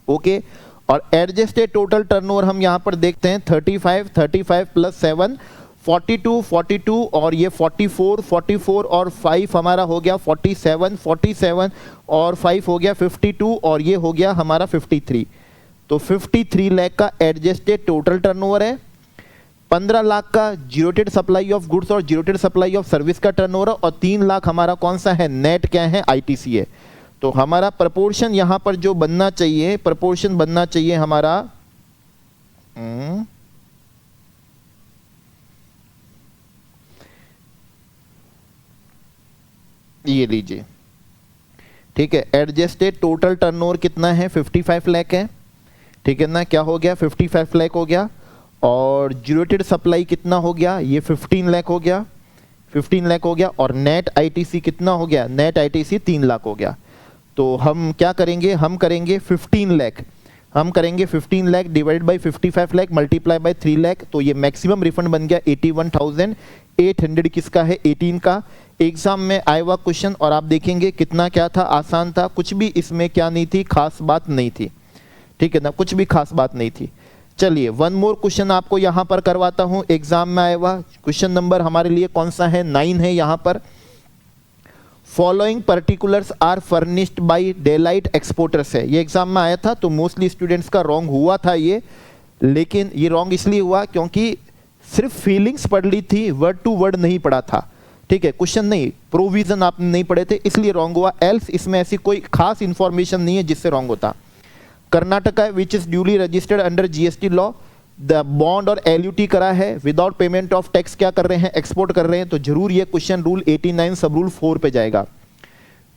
ओके, और एडजस्टेड टोटल टर्नओवर हम यहां पर देखते हैं 35 प्लस 7 42 और ये 44 और 5 हमारा हो गया 47 और 5 हो गया 52 और ये हो गया हमारा 53। तो 53 लाख का एडजस्टेड टोटल टर्नओवर है, 15 लाख का जीरोटेड सप्लाई ऑफ गुड्स और जीरोटेड सप्लाई ऑफ सर्विस का टर्नओवर, और 3 लाख हमारा कौन सा है नेट क्या है आईटीसी है। तो हमारा प्रपोर्शन यहां पर जो बनना चाहिए, प्रपोर्शन बनना चाहिए हमारा ये लीजिए। ठीक है, एडजस्टेड टोटल टर्नओवर कितना है 55 लाख है। ठीक है ना, क्या हो गया 55 लाख हो गया, और जीरोटेड सप्लाई कितना हो गया ये 15 लाख हो गया, 15 लाख हो गया, और नेट आईटीसी कितना हो गया, नेट आईटीसी 3 लाख हो गया। तो हम क्या करेंगे, हम करेंगे 15 लाख, हम करेंगे 15 lakh divide by 55 lakh multiply by 3 lakh, तो ये मैक्सिमम रिफंड बन गया 81,800 किसका है 18 का। एग्जाम में आया हुआ क्वेश्चन, और आप देखेंगे कितना क्या था, आसान था, कुछ भी इसमें क्या नहीं थी, खास बात नहीं थी। ठीक है ना, कुछ भी खास बात नहीं थी। चलिए वन मोर क्वेश्चन आपको यहां पर करवाता हूं, एग्जाम में आया हुआ क्वेश्चन नंबर हमारे लिए कौन सा है 9 है यहां पर। Following particulars are furnished by Delight exporters है, ये एग्जाम में आया था, तो मोस्टली स्टूडेंट्स का रॉन्ग हुआ था ये, लेकिन ये रॉन्ग इसलिए हुआ क्योंकि सिर्फ फीलिंग्स पढ़ ली थी, वर्ड टू वर्ड नहीं पढ़ा था। ठीक है, क्वेश्चन नहीं, प्रोविजन आपने नहीं पढ़े थे इसलिए रॉन्ग हुआ, एल्स इसमें ऐसी कोई खास इंफॉर्मेशन नहीं है जिससे रॉन्ग होता। Karnataka which is duly registered under GST law, the bond और एलयूटी करा है विदाउट पेमेंट ऑफ टैक्स, क्या कर रहे हैं एक्सपोर्ट कर रहे हैं, तो जरूर ये क्वेश्चन रूल 89 सब रूल 4 पे जाएगा।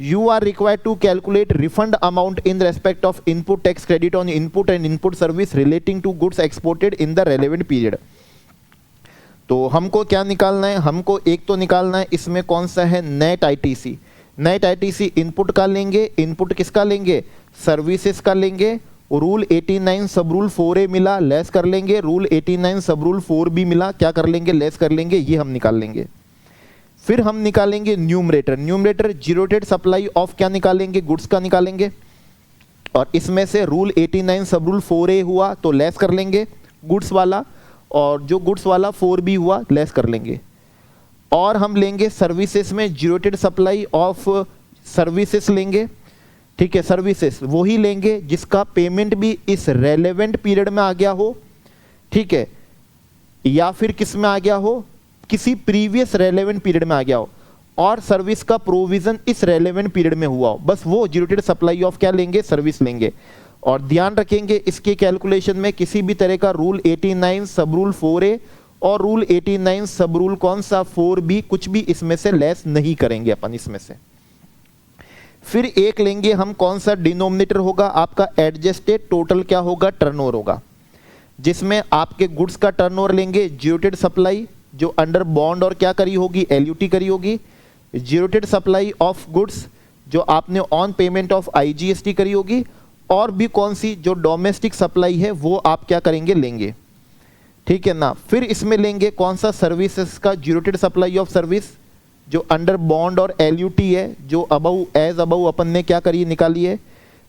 You are required to calculate refund amount in respect of input tax credit on input and input service relating to goods exported in the relevant period. तो हमको क्या निकालना है, हमको एक तो निकालना है इसमें कौन सा है net ITC. Net ITC input का लेंगे, इनपुट किसका लेंगे सर्विसेज का लेंगे, रूल 89 सब रूल 4A मिला लेस कर लेंगे, रूल 89 सब रूल 4B मिला क्या कर लेंगे लेस कर लेंगे, ये हम निकाल लेंगे। फिर हम निकालेंगे न्यूमरेटर, न्यूमरेटर जीरोटेड सप्लाई ऑफ क्या निकालेंगे गुड्स का निकालेंगे, और इसमें से रूल 89 सब रूल 4A हुआ तो लेस कर लेंगे गुड्स वाला, और जो गुड्स वाला 4B हुआ लेस कर लेंगे। और हम लेंगे सर्विसेज में जीरोटेड सप्लाई ऑफ सर्विसेज लेंगे, ठीक है। सर्विसेज वही लेंगे जिसका पेमेंट भी इस रेलेवेंट पीरियड में आ गया हो, ठीक है, या फिर किस में आ गया हो, किसी प्रीवियस रेलेवेंट पीरियड में आ गया हो, और सर्विस का प्रोविजन इस रेलेवेंट पीरियड में हुआ हो, बस वो जीरोटेड सप्लाई ऑफ क्या लेंगे, सर्विस लेंगे। और ध्यान रखेंगे इसके कैलकुलेशन में किसी भी तरह का रूल 89 सब रूल 4A और रूल 89 सब रूल कौन सा 4B, कुछ भी इसमें से लेस नहीं करेंगे अपन इसमें से। फिर एक लेंगे हम, कौन सा डिनोमिनेटर होगा आपका, एडजस्टेड टोटल क्या होगा, टर्नओवर होगा, जिसमें आपके गुड्स का टर्नओवर लेंगे जीरोटेड सप्लाई जो अंडर बॉन्ड और क्या करी होगी, LUT करी होगी, जीरोटेड सप्लाई ऑफ गुड्स जो आपने ऑन पेमेंट ऑफ IGST करी होगी, और भी कौन सी जो डोमेस्टिक सप्लाई है वो आप क्या करेंगे, लेंगे, ठीक है ना। फिर इसमें लेंगे कौन सा, सर्विसेज का जीरोटेड सप्लाई ऑफ सर्विस जो अंडर बॉन्ड और LUT है, जो अबव एज अबव अपन ने क्या करी, निकाली है।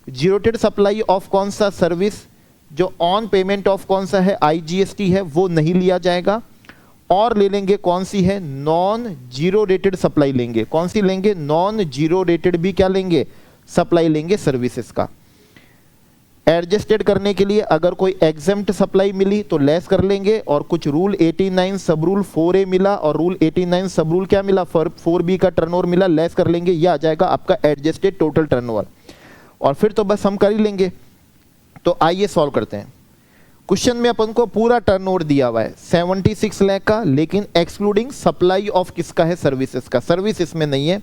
जीरोटेड सप्लाई ऑफ कौन सा, सर्विस जो ऑन पेमेंट ऑफ कौन सा है, IGST है, वो नहीं लिया जाएगा। और ले लेंगे कौन सी है, नॉन जीरो रेटेड सप्लाई लेंगे, कौन सी लेंगे, नॉन जीरो रेटेड भी क्या लेंगे, सप्लाई लेंगे सर्विसेज का। एडजस्टेड करने के लिए अगर कोई एग्जेम्प्ट सप्लाई मिली तो लेस कर लेंगे, और कुछ रूल 89 सब रूल 4A मिला और रूल 89 सब रूल क्या मिला, 4B का टर्नओवर मिला, लेस कर लेंगे, यह आ जाएगा आपका एडजस्टेड टोटल टर्नओवर। और फिर तो बस हम कर ही लेंगे। तो आइए सॉल्व करते हैं। क्वेश्चन में अपन को पूरा टर्नओवर दिया हुआ है 76 लाख का, लेकिन एक्सक्लूडिंग सप्लाई ऑफ किसका है, सर्विसेज का। सर्विस इसमें नहीं है,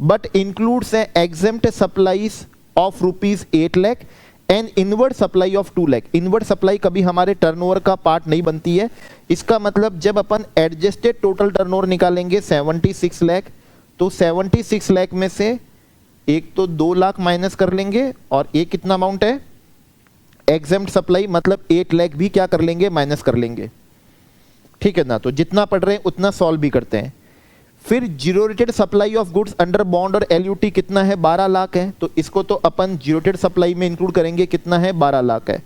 but includes exempt supplies of ₹8 lakh and inward supply of 2 lakh. Inward supply कभी हमारे टर्नओवर का पार्ट नहीं बनती है। इसका मतलब जब अपन एडजस्टेड टोटल टर्नओवर निकालेंगे 76 लाख, तो 76 लाख में से एक तो 2 लाख माइनस कर लेंगे, और एक कितना अमाउंट है, एग्जेम्प्ट सप्लाई, मतलब 8 लाख भी क्या कर लेंगे, माइनस कर लेंगे, ठीक है ना। तो जितना पढ़ रहे हैं उतना सॉल्व भी करते हैं। फिर zero rated supply of goods under bond और LUT कितना है, 12 लाख है, तो इसको तो अपन जीरो रेटेड सप्लाई में इंक्लूड करेंगे, कितना है, 12 लाख है।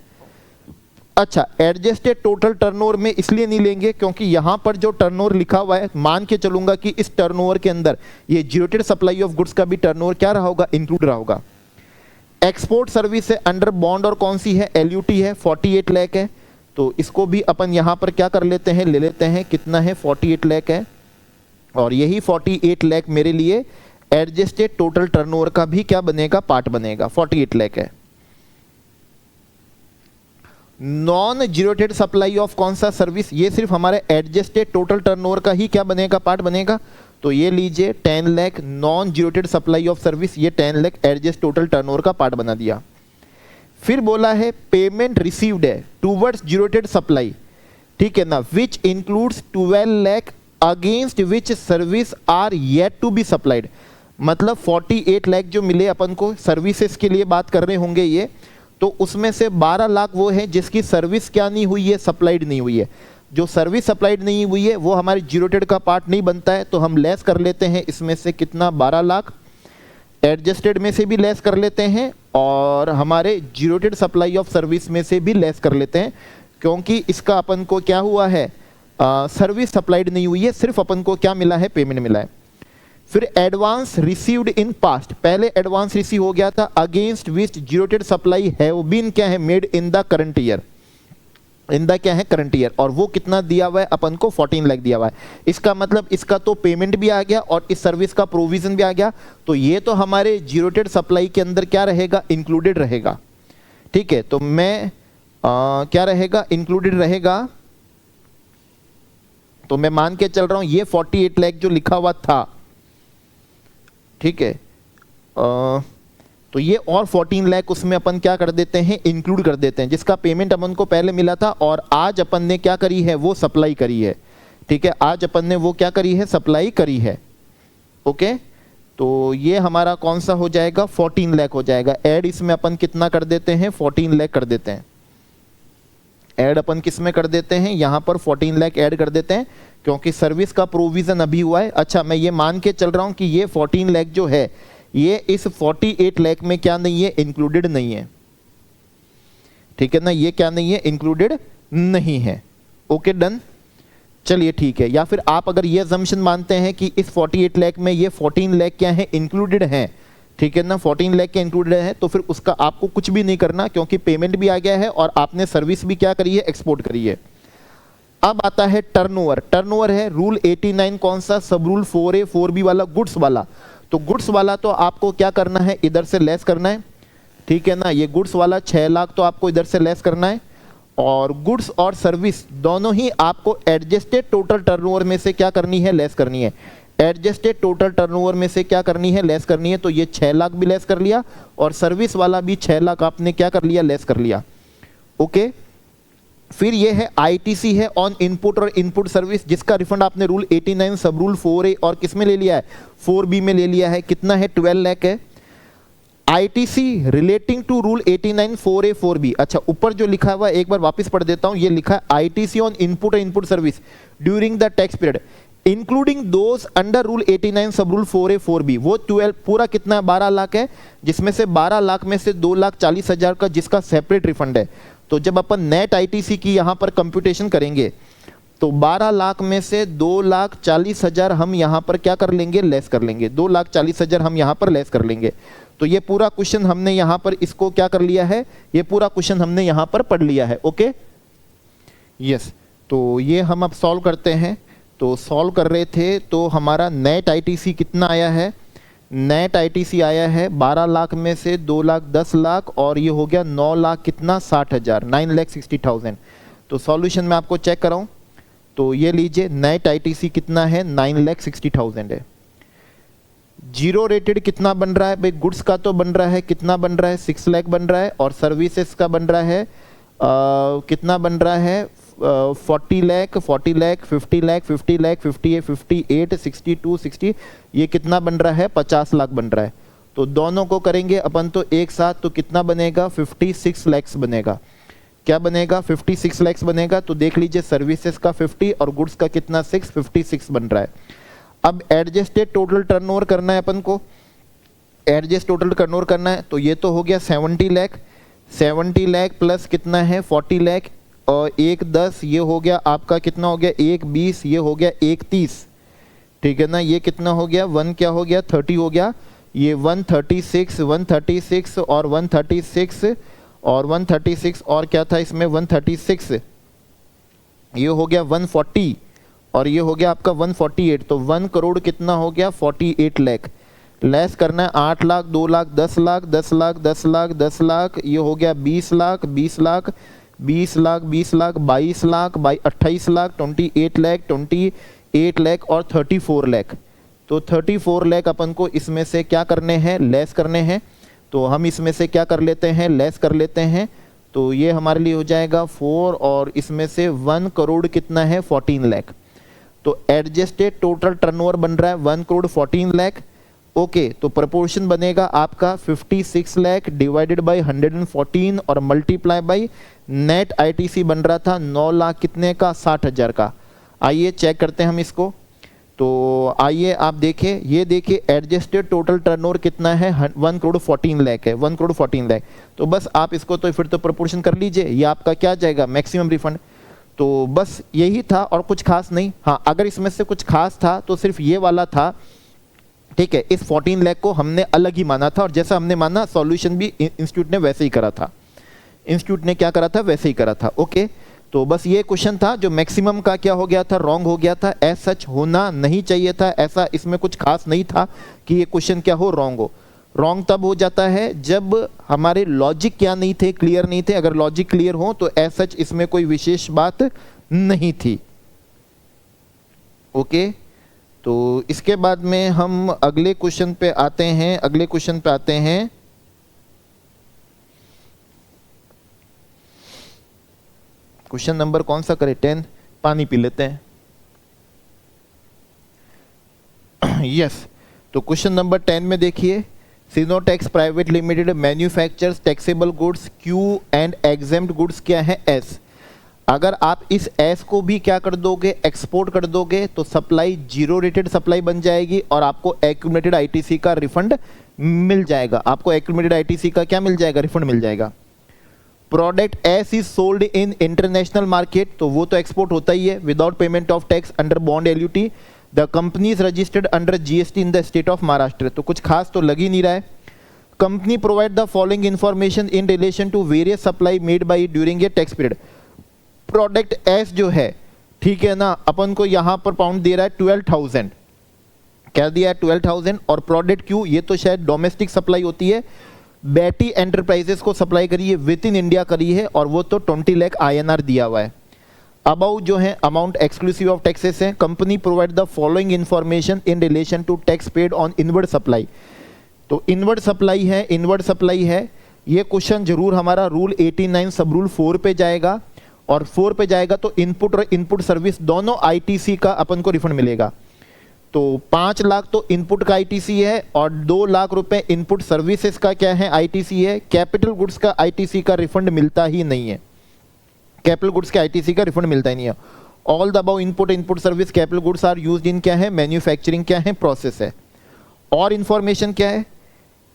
अच्छा, एडजस्टेड टोटल टर्नओवर में इसलिए नहीं लेंगे क्योंकि यहां पर जो टर्नओवर लिखा हुआ है, मान के चलूंगा कि इस टर्नओवर के अंदर ये zero rated supply of goods का भी टर्नओवर क्या रहा होगा, इंक्लूड रहा होगा। एक्सपोर्ट सर्विस है अंडर बॉन्ड और कौन सी है, LUT है, 48 लाख है, तो इसको भी अपन यहां पर क्या कर लेते हैं, ले लेते हैं, कितना है, 48 लाख है। और यही 48 लाख मेरे लिए एडजस्टेड टोटल टर्नओवर का भी क्या बनेगा, पार्ट बनेगा, 48 लाख है। नॉन जीरोटेड सप्लाई ऑफ कौन सा, सर्विस, ये सिर्फ हमारे एडजस्टेड टोटल टर्नओवर का ही क्या बनेगा, पार्ट बनेगा। तो ये लीजिए 10 lakh non zero rated supply of service, ये 10 लाख एडजस्ट टोटल टर्नओवर का पार्ट बना दिया। फिर बोला है पेमेंट रिसीव्ड है टूवर्ड्स जीरोटेड सप्लाई, ठीक है ना, which includes 12 lakh against which service are yet to be supplied. मतलब 48 लाख जो मिले अपन को सर्विसेज के लिए बात कर रहे होंगे ये, तो उसमें से 12 लाख वो है जिसकी सर्विस क्या नहीं हुई है, सप्लाइड नहीं हुई है। जो सर्विस सप्लाइड नहीं हुई है वो हमारे जीरोटेड का पार्ट नहीं बनता है, तो हम लेस कर लेते हैं इसमें से कितना, 12 लाख। एडजस्टेड में से भी लेस कर लेते हैं, और हमारे जीरोटेड सप्लाई ऑफ सर्विस में से भी लेस कर लेते हैं, क्योंकि इसका अपन को क्या हुआ है, सर्विस सप्लाइड नहीं हुई है, सिर्फ अपन को क्या मिला है, पेमेंट मिला है। फिर एडवांस रिसीव्ड इन पास्ट, पहले एडवांस रिसीव हो गया था, against which zero rated supply have been क्या है, made in the current year, in the क्या है, करंट ईयर, और वो कितना दिया हुआ है अपन को, 14 लाख दिया हुआ है। इसका मतलब इसका तो पेमेंट भी आ गया और इस सर्विस का प्रोविजन भी आ गया, तो ये तो हमारे जीरोटेड सप्लाई के अंदर क्या रहेगा, इंक्लूडेड रहेगा, ठीक है। तो मैं क्या रहेगा, इंक्लूडेड रहेगा। तो मैं मान के चल रहा हूं ये 48 लाख जो लिखा हुआ था, ठीक है, तो ये और 14 लाख उसमें अपन क्या कर देते हैं, इंक्लूड कर देते हैं, जिसका पेमेंट अपन को पहले मिला था और आज अपन ने क्या करी है, वो सप्लाई करी है, ठीक है। आज अपन ने वो क्या करी है, सप्लाई करी है, ओके। तो ये हमारा कौन सा हो जाएगा, 14 लाख हो जाएगा। ऐड इसमें अपन कितना कर देते हैं, 14 लाख कर देते हैं। ऐड अपन किस में कर देते हैं, यहां पर 14 लाख ऐड कर देते हैं, क्योंकि सर्विस का प्रोविजन अभी हुआ है। अच्छा, मैं ये मान के चल रहा हूं कि ये 14 लाख जो है ये इस 48 लाख में क्या नहीं है, इंक्लूडेड नहीं है। ठीक है ना, ये क्या नहीं है, इंक्लूडेड नहीं है। ओके डन, चलिए ठीक है। या फिर आप अगर ये अजम्पशन मानते हैं कि इस 48 लाख में ये 14 लाख क्या है, इंक्लूडेड हैं, ठीक है ना, 14 लाख के इंक्लूडेड है, तो फिर उसका आपको कुछ भी नहीं करना, क्योंकि पेमेंट भी आ गया है और आपने सर्विस भी क्या करी है, एक्सपोर्ट करी है। अब आता है टर्नओवर। टर्नओवर है रूल 89, कौन सा, सब रूल 4A 4B वाला, गुड्स वाला। तो गुड्स वाला तो आपको क्या करना है, इधर से लेस करना है, ठीक है ना। ये गुड्स वाला 6 लाख तो आपको इधर से लेस करना है, और गुड्स और सर्विस दोनों ही आपको एडजस्टेड टोटल टर्नओवर में से क्या करनी है, लेस करनी है। एडजस्टेड टोटल टर्नओवर में से क्या करनी है, लेस करनी है। तो ये 6 लाख भी लेस कर लिया और सर्विस वाला भी 6 लाख आपने क्या कर लिया, लेस कर लिया। ओके, फिर ये है आईटीसी है ऑन इनपुट और इनपुट सर्विस, जिसका रिफंड आपने रूल 89 सब रूल 4A और किस में ले लिया है, 4B में ले लिया है। कितना है, 12 लाख है। ITC relating to rule 89 4A 4B। अच्छा, ऊपर जो लिखा हुआ एक बार वापस पढ़ देता हूं, ये लिखा है आईटीसी ऑन इनपुट और input service during the tax period including those under rule 89 sub rule 4A 4B। वो 12 पूरा कितना है, 12 लाख है, जिसमें से 12 लाख में से 2,40,000 का जिसका सेपरेट रिफंड है। तो जब अपन नेट आईटीसी की यहां पर कंप्यूटेशन करेंगे तो 12 लाख में से 2,40,000 हम यहां पर क्या कर लेंगे, लेस कर लेंगे। 2,40,000 हम यहां पर लेस कर लेंगे। तो ये पूरा क्वेश्चन हमने यहां पर इसको क्या कर लिया है, ये पूरा क्वेश्चन हमने यहां पर पढ़ लिया है। ओके यस, तो ये हम अब सॉल्व करते हैं। तो सॉल्व कर रहे थे तो हमारा नेट आईटीसी कितना आया है, नेट आईटीसी आया है 12 लाख में से 2,10,00,000 और ये हो गया 9 लाख कितना, 60,000, 9,60,000। तो सॉल्यूशन में आपको चेक कराऊं तो ये लीजिए, नेट आईटीसी कितना है, 9,60,000 है। जीरो रेटेड कितना बन रहा है भाई, गुड्स का तो बन रहा है, कितना बन रहा है, 6 लाख बन रहा है, और सर्विसेज का बन रहा है कितना बन रहा है, 40 लाख, 40 लाख, 50 लाख, 50 लाख, 58, 58, 62, 60, ये कितना बन रहा है, 50 लाख बन रहा है। तो दोनों को करेंगे अपन तो एक साथ, तो कितना बनेगा, 56 लाख बनेगा। क्या बनेगा, 56 लाख बनेगा। तो देख लीजिए, सर्विसेज का 50 और गुड्स का कितना, 6, 56 बन रहा है। अब एडजस्टेड टोटल टर्नओवर करना है अपन को, एडजस्ट टोटल टर्नओवर करना है। तो ये तो हो गया 70 लाख, 70 लाख प्लस कितना है, 40 लाख, और 1,10 ये हो गया आपका कितना हो गया, 1,20 ये हो गया 1,30, ठीक है ना। ये कितना हो गया, 1 क्या हो गया, 30 हो गया। ये 136, 136 और 136 और 136 और क्या था इसमें, 136, ये हो गया 140 और ये हो गया आपका 148। तो 1 करोड़ कितना हो गया, 48 लाख। लेस करना है 8 लाख, 2 लाख, 10 लाख, 10 लाख, 10 लाख, 10 लाख, ये हो गया 20 लाख, 20 लाख, 20 लाख, 20 लाख, 22 लाख, 28 लाख, 28 लाख, 28 लाख और 34 लाख। तो 34 लाख अपन को इसमें से क्या करने हैं, लेस करने हैं। तो हम इसमें से क्या कर लेते हैं, लेस कर लेते हैं। तो ये हमारे लिए हो जाएगा 4 और इसमें से 1 करोड़ कितना है, 14 लाख। तो एडजस्टेड टोटल टर्नओवर बन रहा है 1 करोड़ 14 लाख। ओके, तो प्रोपोर्शन बनेगा आपका 56 लाख डिवाइडेड बाय 114 और मल्टीप्लाई बाय नेट आईटीसी बन रहा था 9 लाख कितने का, 60,000 का। आइए चेक करते हैं हम इसको। तो आइए आप देखें, ये देखिए एडजस्टेड टोटल टर्नओवर कितना है, 1 करोड़ 14 लाख है, 1 करोड़ 14 लाख। तो बस आप इसको तो फिर तो प्रोपोर्शन कर लीजिए, ये आपका क्या जाएगा, मैक्सिमम रिफंड। तो बस यही था और कुछ खास नहीं। हाँ, अगर इसमें से कुछ खास था तो सिर्फ ये वाला था, ठीक है। इस 14 लाख को हमने अलग ही माना था और जैसा हमने माना सॉल्यूशन भी इंस्टीट्यूट ने वैसे ही करा था, इंस्टीट्यूट ने क्या करा था, वैसे ही करा था। ओके, तो बस ये क्वेश्चन था जो मैक्सिमम का क्या हो गया था, रॉन्ग हो गया था। एज सच होना नहीं चाहिए था ऐसा, इसमें कुछ खास नहीं था कि ये क्वेश्चन क्या हो, रॉन्ग हो। रॉन्ग तब हो जाता है जब हमारे लॉजिक क्या नहीं थे, क्लियर नहीं थे। अगर लॉजिक क्लियर हो तो एज सच इसमें कोई विशेष बात नहीं थी। ओके, तो इसके बाद में हम अगले क्वेश्चन पे आते हैं। अगले क्वेश्चन पे आते हैं, क्वेश्चन नंबर कौन सा करें, 10। पानी पी लेते हैं। यस, तो क्वेश्चन नंबर 10 में देखिए, Sinotex private limited manufactures taxable goods Q and exempt goods क्या है, एस। अगर आप इस एस को भी क्या कर दोगे, एक्सपोर्ट कर दोगे, तो सप्लाई जीरो रेटेड सप्लाई बन जाएगी और आपको एक्यूमुलेटेड आईटीसी का रिफंड मिल जाएगा। आपको एक्यूमुलेटेड आईटीसी का क्या मिल जाएगा, रिफंड मिल जाएगा। Product S is sold in international market, तो वो तो एक्सपोर्ट होता ही है without payment of tax under bond LUT. The company is registered under GST in the state of Maharashtra, तो कुछ खास तो लग ही नहीं रहा है। Company provide the following information in relation to various supply made by during a tax period. Product S जो है, ठीक है ना, अपन को यहाँ पर पाउंड दे रहा है 12,000, क्या दिया है 12,000, और प्रोडक्ट क्यू ये तो शायद डोमेस्टिक सप्लाई होती है, बेटी एंटरप्राइजेस को सप्लाई करी है, विद इन इंडिया करी है, और वो तो 20 लाख INR दिया हुआ है। अबाउ जो है अमाउंट एक्सक्लूसिव ऑफ टैक्सेस है। Company provide the following information in relation to tax paid on inward supply, तो इनवर्ड सप्लाई है, इनवर्ड सप्लाई है, ये क्वेश्चन जरूर हमारा रूल 89 सब रूल 4 पे जाएगा, और 4 पे जाएगा तो इनपुट और इनपुट सर्विस दोनों ITC का अपन को रिफंड मिलेगा। तो 5 लाख तो इनपुट का ITC है और 2 लाख रुपए इनपुट सर्विसेज का क्या है ITC है। कैपिटल गुड्स का ITC का रिफंड मिलता ही नहीं है, कैपिटल गुड्स के ITC का रिफंड मिलता ही नहीं है। All the above input input service capital goods are used in क्या है मैन्युफैक्चरिंग क्या है प्रोसेस है। और इंफॉर्मेशन क्या है,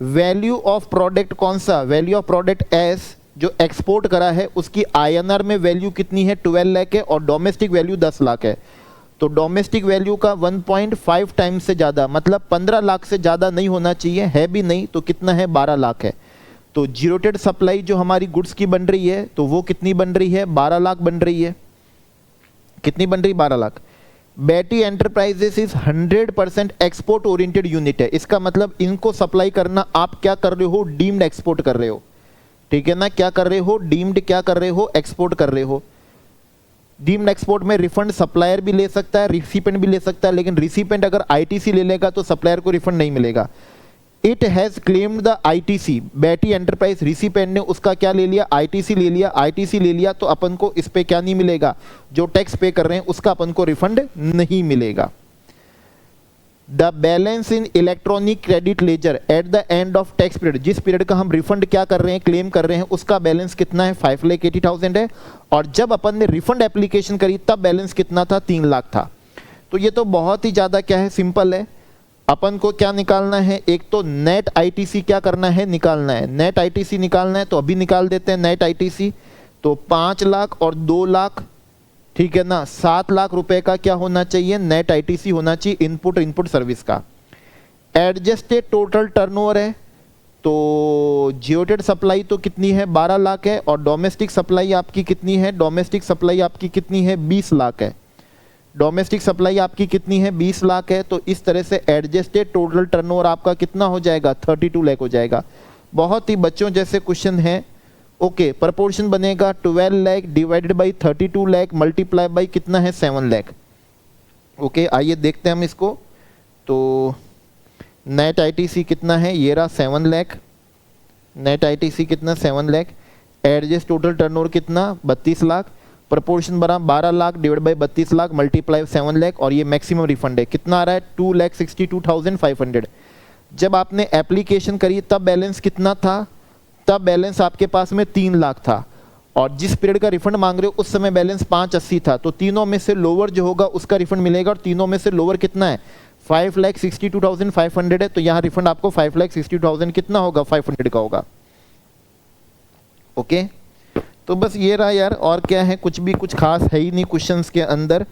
वैल्यू ऑफ प्रोडक्ट कौन सा, वैल्यू ऑफ प्रोडक्ट एस जो एक्सपोर्ट करा है उसकी INR में वैल्यू कितनी है 12 लाख है, और डोमेस्टिक वैल्यू 10 लाख है। तो डोमेस्टिक वैल्यू का 1.5 टाइम्स से ज़्यादा, मतलब 15 लाख से ज़्यादा नहीं होना चाहिए, है भी नहीं, तो कितना है 12 लाख है। तो जीरोटेड सप्लाई जो हमारी गुड्स की बन रही है तो वो कितनी बन रही है 12 लाख बन रही है, कितनी बन रही 12 लाख। बेटी enterprises is 100% export oriented unit है, इसका मतलब इनको सप्लाई करना आप क्या कर रहे हो डीम्ड एक्सपोर्ट कर रहे हो, ठीक है ना, क्या कर रहे हो डीम्ड, क्या कर रहे हो एक्सपोर्ट कर रहे हो। डीम्ड एक्सपोर्ट में रिफंड सप्लायर भी ले सकता है, रिसिपेंट भी ले सकता है, लेकिन रिसिपेंट अगर ITC ले लेगा तो सप्लायर को रिफंड नहीं मिलेगा। It has claimed the ITC, बेटी एंटरप्राइज रिसिपेंट ने उसका क्या ले लिया ITC ले लिया, ITC ले लिया तो अपन को इस पे क्या नहीं मिलेगा, जो टैक्स पे कर रहे हैं उसका अपन को रिफंड नहीं मिलेगा। The balance in electronic credit ledger at the end of tax period, जिस पीरियड का हम रिफंड क्या कर रहे हैं क्लेम कर रहे हैं उसका बैलेंस कितना है 5,80,000 है, और जब अपन ने रिफंड एप्लीकेशन करी तब बैलेंस कितना था 3 लाख था। तो ये तो बहुत ही ज़्यादा क्या है सिंपल है, अपन को क्या निकालना है, एक तो नेट ITC क्या करना है निकालना है, नेट ITC निकालना है तो अभी निकाल देते हैं नेट ITC। तो 5 लाख और 2 लाख, ठीक है ना, 7 लाख रुपए का क्या होना चाहिए नेट ITC होना चाहिए इनपुट इनपुट सर्विस का। एडजस्टेड टोटल टर्नओवर है, तो जियोटेड सप्लाई तो कितनी है 12 लाख है, और डोमेस्टिक सप्लाई आपकी कितनी है, डोमेस्टिक सप्लाई आपकी कितनी है 20 लाख है, डोमेस्टिक सप्लाई आपकी कितनी है 20 लाख है। तो इस तरह से एडजस्टेड टोटल टर्नओवर आपका कितना हो जाएगा 32 लाख हो जाएगा। बहुत ही बच्चों जैसे क्वेश्चन है। ओके, प्रपोर्शन बनेगा 12 lakh divided by 32 lakh multiply by कितना है 7 लाख। ओके, आइए देखते हैं हम इसको। तो नेट ITC कितना है, ये रहा 7 लाख, नेट ITC कितना 7 लाख, एडजस्ट टोटल टर्नओवर कितना 32 लाख, प्रपोर्शन बना 12 lakh divide by 32 lakh multiply 7 lakh, और ये मैक्सिमम रिफंड है कितना आ रहा है 2,62,500। जब आपने एप्लीकेशन करी तब बैलेंस कितना था, तब बैलेंस आपके पास में 3 लाख था, और जिस पीरियड का रिफंड मांग रहे हो उस समय बैलेंस 580 था। तो तीनों में से लोअर जो होगा उसका रिफंड मिलेगा, और तीनों में से लोअर कितना है 5,62,500 है, तो यहाँ रिफंड आपको 5,60,000 कितना होगा 500 का होगा। ओके, तो बस ये रहा यार, और क्या है, कुछ भी कुछ खास है ही नहीं क्वेश्चंस के अंदर,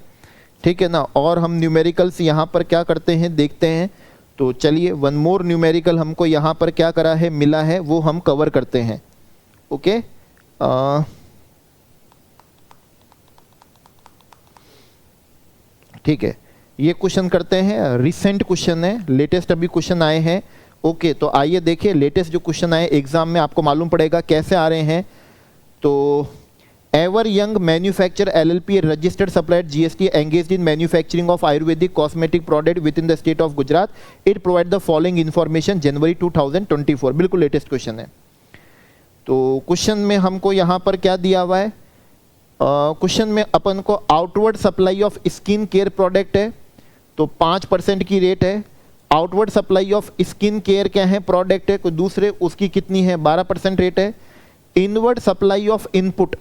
ठीक है ना। और हम न्यूमेरिकल्स यहाँ पर क्या करते हैं देखते हैं। तो चलिए वन मोर न्यूमेरिकल हमको यहाँ पर क्या करा है मिला है वो हम कवर करते हैं। ओके, ठीक है, ये क्वेश्चन करते हैं, रिसेंट क्वेश्चन है, लेटेस्ट अभी क्वेश्चन आए हैं। ओके, तो आइए देखिए लेटेस्ट जो क्वेश्चन आए एग्जाम में आपको मालूम पड़ेगा कैसे आ रहे हैं। तो ever young manufacture LLP registered supplier GST engaged in manufacturing of Ayurvedic cosmetic product within the state of Gujarat, it provide the following information January 2024। बिल्कुल लेटेस्ट क्वेश्चन है। तो क्वेश्चन में हमको यहाँ पर क्या दिया हुआ है, क्वेश्चन में अपन को outward supply of skin care product है, तो 5% की रेट है। Outward supply of skin care क्या है प्रोडक्ट है, कोई दूसरे उसकी कितनी है 12% रेट है। Inward supply of input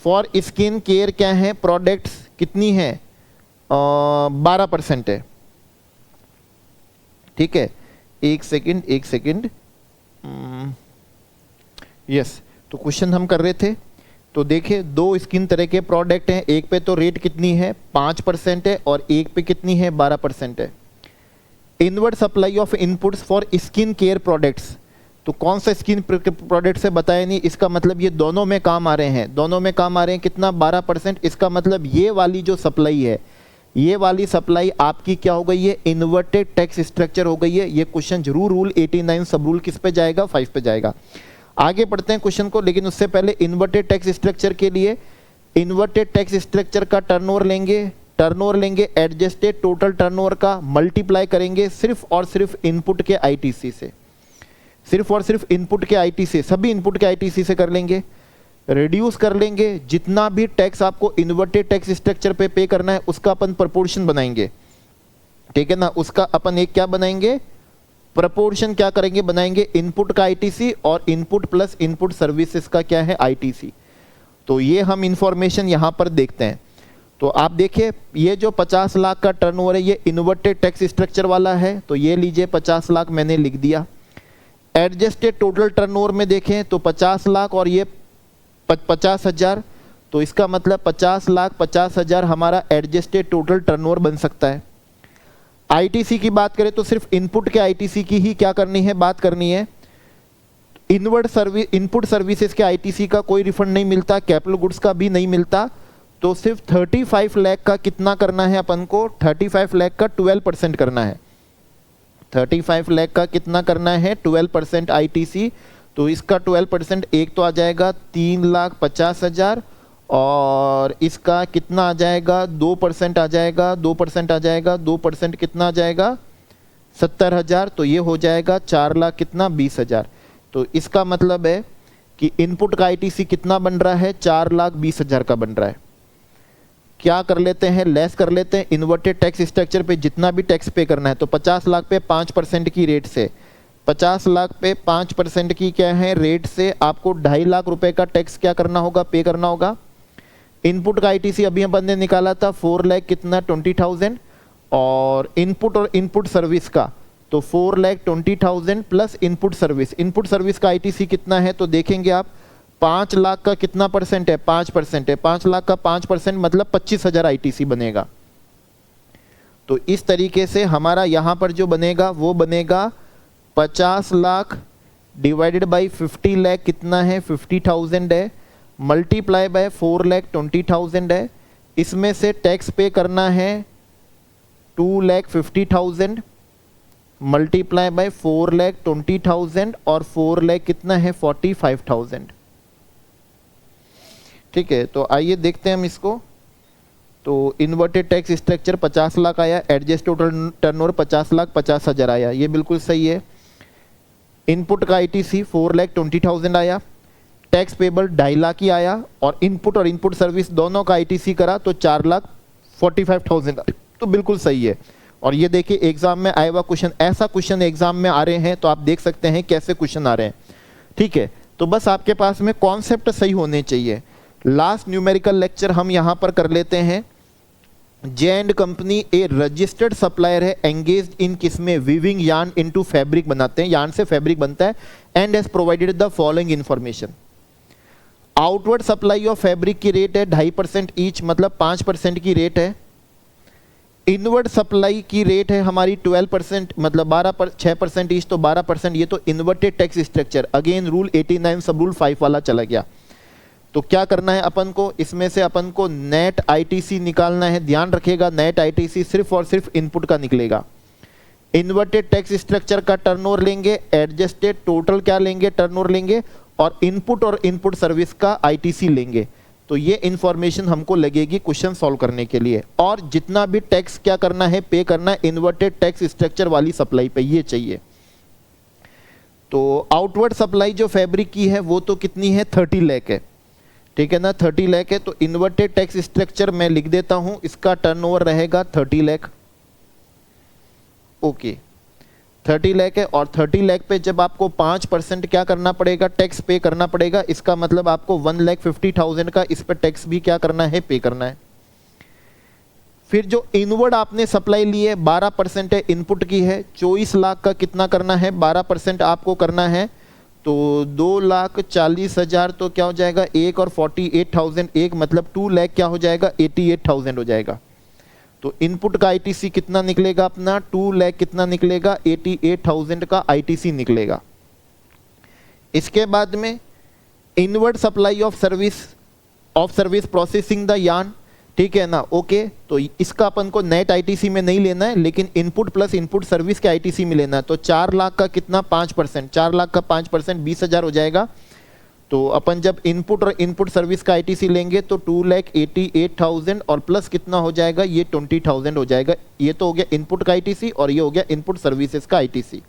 for skin care क्या है प्रोडक्ट्स कितनी है 12% है, ठीक है। एक सेकंड यस, तो क्वेश्चन हम कर रहे थे, तो देखिए दो स्किन तरह के प्रोडक्ट हैं, एक पे तो रेट कितनी है 5% है और एक पे कितनी है 12% है। Inward supply of inputs for skin care products, तो कौन सा स्किन प्रोडक्ट से बताया नहीं, इसका मतलब ये दोनों में काम आ रहे हैं, दोनों में काम आ रहे हैं। कितना 12%, इसका मतलब ये वाली जो सप्लाई है, ये वाली सप्लाई आपकी क्या हो गई है, इन्वर्टेड टैक्स स्ट्रक्चर हो गई है। ये क्वेश्चन जरूर रूल 89 सब रूल किस पे जाएगा, 5 पे जाएगा। आगे पढ़ते हैं क्वेश्चन को, लेकिन उससे पहले इन्वर्टेड टैक्स स्ट्रक्चर के लिए इन्वर्टेड टैक्स स्ट्रक्चर का टर्नओवर लेंगे एडजस्टेड टोटल टर्नओवर का, मल्टीप्लाई करेंगे सिर्फ और सिर्फ इनपुट के आईटीसी से, सिर्फ और सिर्फ इनपुट के आईटीसी, सभी इनपुट के आईटीसी से कर लेंगे, रिड्यूस कर लेंगे। जितना भी टैक्स आपको इन्वर्टेड टैक्स स्ट्रक्चर पे पे करना है उसका अपन प्रोपोर्शन बनाएंगे, ठीक है ना। उसका अपन एक क्या बनाएंगे, प्रोपोर्शन क्या करेंगे, बनाएंगे इनपुट का आईटीसी और इनपुट प्लस इनपुट सर्विसेज का क्या है आईटीसी। तो ये हम इंफॉर्मेशन यहां पर देखते हैं। तो आप देखिए ये जो 50 लाख का टर्नओवर है ये इन्वर्टेड टैक्स स्ट्रक्चर वाला है, तो ये लीजिए 50 लाख मैंने लिख दिया। एडजस्टेड टोटल टर्नओवर में देखें तो 50 लाख और ये 50,000, तो इसका मतलब 50 लाख 50,000 हमारा एडजस्टेड टोटल टर्नओवर बन सकता है। आईटीसी की बात करें तो सिर्फ इनपुट के आईटीसी की ही क्या करनी है, बात करनी है। इनपुट सर्विसेज के आईटीसी का कोई रिफंड नहीं मिलता, कैपिटल गुड्स का भी नहीं मिलता, तो सिर्फ 35 लाख का कितना करना है अपन को, 35 लाख का 12% करना है। 35 लाख का कितना करना है, 12% आईटीसी। तो इसका 12% एक तो आ जाएगा 3,50,000 और इसका कितना आ जाएगा 2% आ जाएगा, 2% आ जाएगा, 2% कितना आ जाएगा 70,000, तो ये हो जाएगा 4 लाख कितना 20,000। तो इसका मतलब है कि इनपुट का आईटीसी कितना बन रहा है, 4,20,000 का बन रहा है। क्या कर लेते हैं, लेस कर लेते हैं। इन्वर्टेड टैक्स स्ट्रक्चर पे जितना भी टैक्स पे करना है, तो 50 लाख पे 5% की रेट से, 50 लाख पे 5% की क्या है रेट से आपको 2.5 लाख रुपए का टैक्स क्या करना होगा, पे करना होगा। इनपुट का आईटीसी अभी अपन ने निकाला था 4 लाख कितना 20,000 और इनपुट सर्विस का तो 4,20,000 प्लस इनपुट सर्विस का आईटीसी कितना है, तो देखेंगे आप 5 लाख का कितना परसेंट है, 5% है। 5 लाख का 5% मतलब 25,000 आईटीसी बनेगा। तो इस तरीके से हमारा यहां पर जो बनेगा वो बनेगा 50 लाख डिवाइडेड बाई 50 लाख कितना है 50,000 है, मल्टीप्लाई बाय 4,20,000 है। इसमें से टैक्स पे करना है 2,50,000 मल्टीप्लाई बाय 4,20,000 और 4 लाख कितना है 45,000। ठीक है, तो आइए देखते हैं हम इसको। तो इन्वर्टेड टैक्स स्ट्रक्चर 50 लाख आया, एडजस्ट टोटल टर्नओवर 50 लाख 50,000 आया, ये बिल्कुल सही है। इनपुट का आईटीसी 4,20,000 आया, टैक्स पेबल 2.5 लाख ही आया और इनपुट सर्विस दोनों का आईटीसी करा तो 4,45,000 तो बिल्कुल सही है। और ये देखिए एग्जाम में आया हुआ क्वेश्चन, ऐसा क्वेश्चन एग्जाम में आ रहे हैं तो आप देख सकते हैं कैसे क्वेश्चन आ रहे हैं। ठीक है, तो बस आपके पास में कॉन्सेप्ट सही होने चाहिए। लास्ट न्यूमेरिकल लेक्चर हम यहां पर कर लेते हैं। जे and company A registered supplier है, एंगेज्ड इन किसमें, वीविंग यार्न इनटू फैब्रिक बनाते हैं, यार्न से फैब्रिक बनता है। And has provided the following information. Outward supply of fabric की रेट है 2.5% ईच, मतलब 5% की रेट है। इनवर्ड सप्लाई की रेट है हमारी 12%, मतलब 6% ईच, तो 12%। ये तो inverted tax structure, again rule 89 sub rule 5 वाला चला गया। तो क्या करना है अपन को, इसमें से अपन को नेट आईटीसी निकालना है। ध्यान रखिएगा नेट आईटीसी सिर्फ और सिर्फ इनपुट का निकलेगा। इन्वर्टेड टैक्स स्ट्रक्चर का टर्नओवर लेंगे, एडजस्टेड टोटल क्या लेंगे टर्नओवर लेंगे और इनपुट सर्विस का आईटीसी लेंगे। तो ये इंफॉर्मेशन हमको लगेगी क्वेश्चन सॉल्व करने के लिए। और जितना भी टैक्स क्या करना है, पे करना है इन्वर्टेड टैक्स स्ट्रक्चर वाली सप्लाई पे, ये चाहिए। तो आउटवर्ड सप्लाई जो फैब्रिक की है वो तो कितनी है 30 लाख है, ठीक है ना, 30 लाख है। तो इन्वर्टेड टैक्स स्ट्रक्चर मैं लिख देता हूं, इसका टर्नओवर रहेगा 30 लाख। ओके, 30 लाख है और 30 लाख पे जब आपको 5% क्या करना पड़ेगा, टैक्स पे करना पड़ेगा। इसका मतलब आपको 1,50,000 का इस पर टैक्स भी क्या करना है, पे करना है। फिर जो इनवर्ड आपने सप्लाई ली है 12% है, इनपुट की है, 24 लाख का कितना करना है 12% आपको करना है। तो 2,40,000 तो क्या हो जाएगा 1 और 48,000 1 मतलब 2 लाख क्या हो जाएगा 88,000 हो जाएगा। तो इनपुट का आईटीसी कितना निकलेगा अपना 2 लाख कितना निकलेगा 88,000 का आईटीसी निकलेगा। इसके बाद में inward supply of service processing the yarn, ठीक है ना, ओके। तो इसका अपन को नेट आईटीसी में नहीं लेना है, लेकिन इनपुट प्लस इनपुट सर्विस के आईटीसी में लेना है। तो 4 लाख का कितना 5%, 4 लाख का 5% 20,000 हो जाएगा। तो अपन जब इनपुट और इनपुट सर्विस का आईटीसी लेंगे तो 2,88,000 और प्लस कितना हो जाएगा ये 20,000 हो जाएगा। ये तो हो गया इनपुट का आईटीसी और ये हो गया इनपुट सर्विसेज का आईटीसी।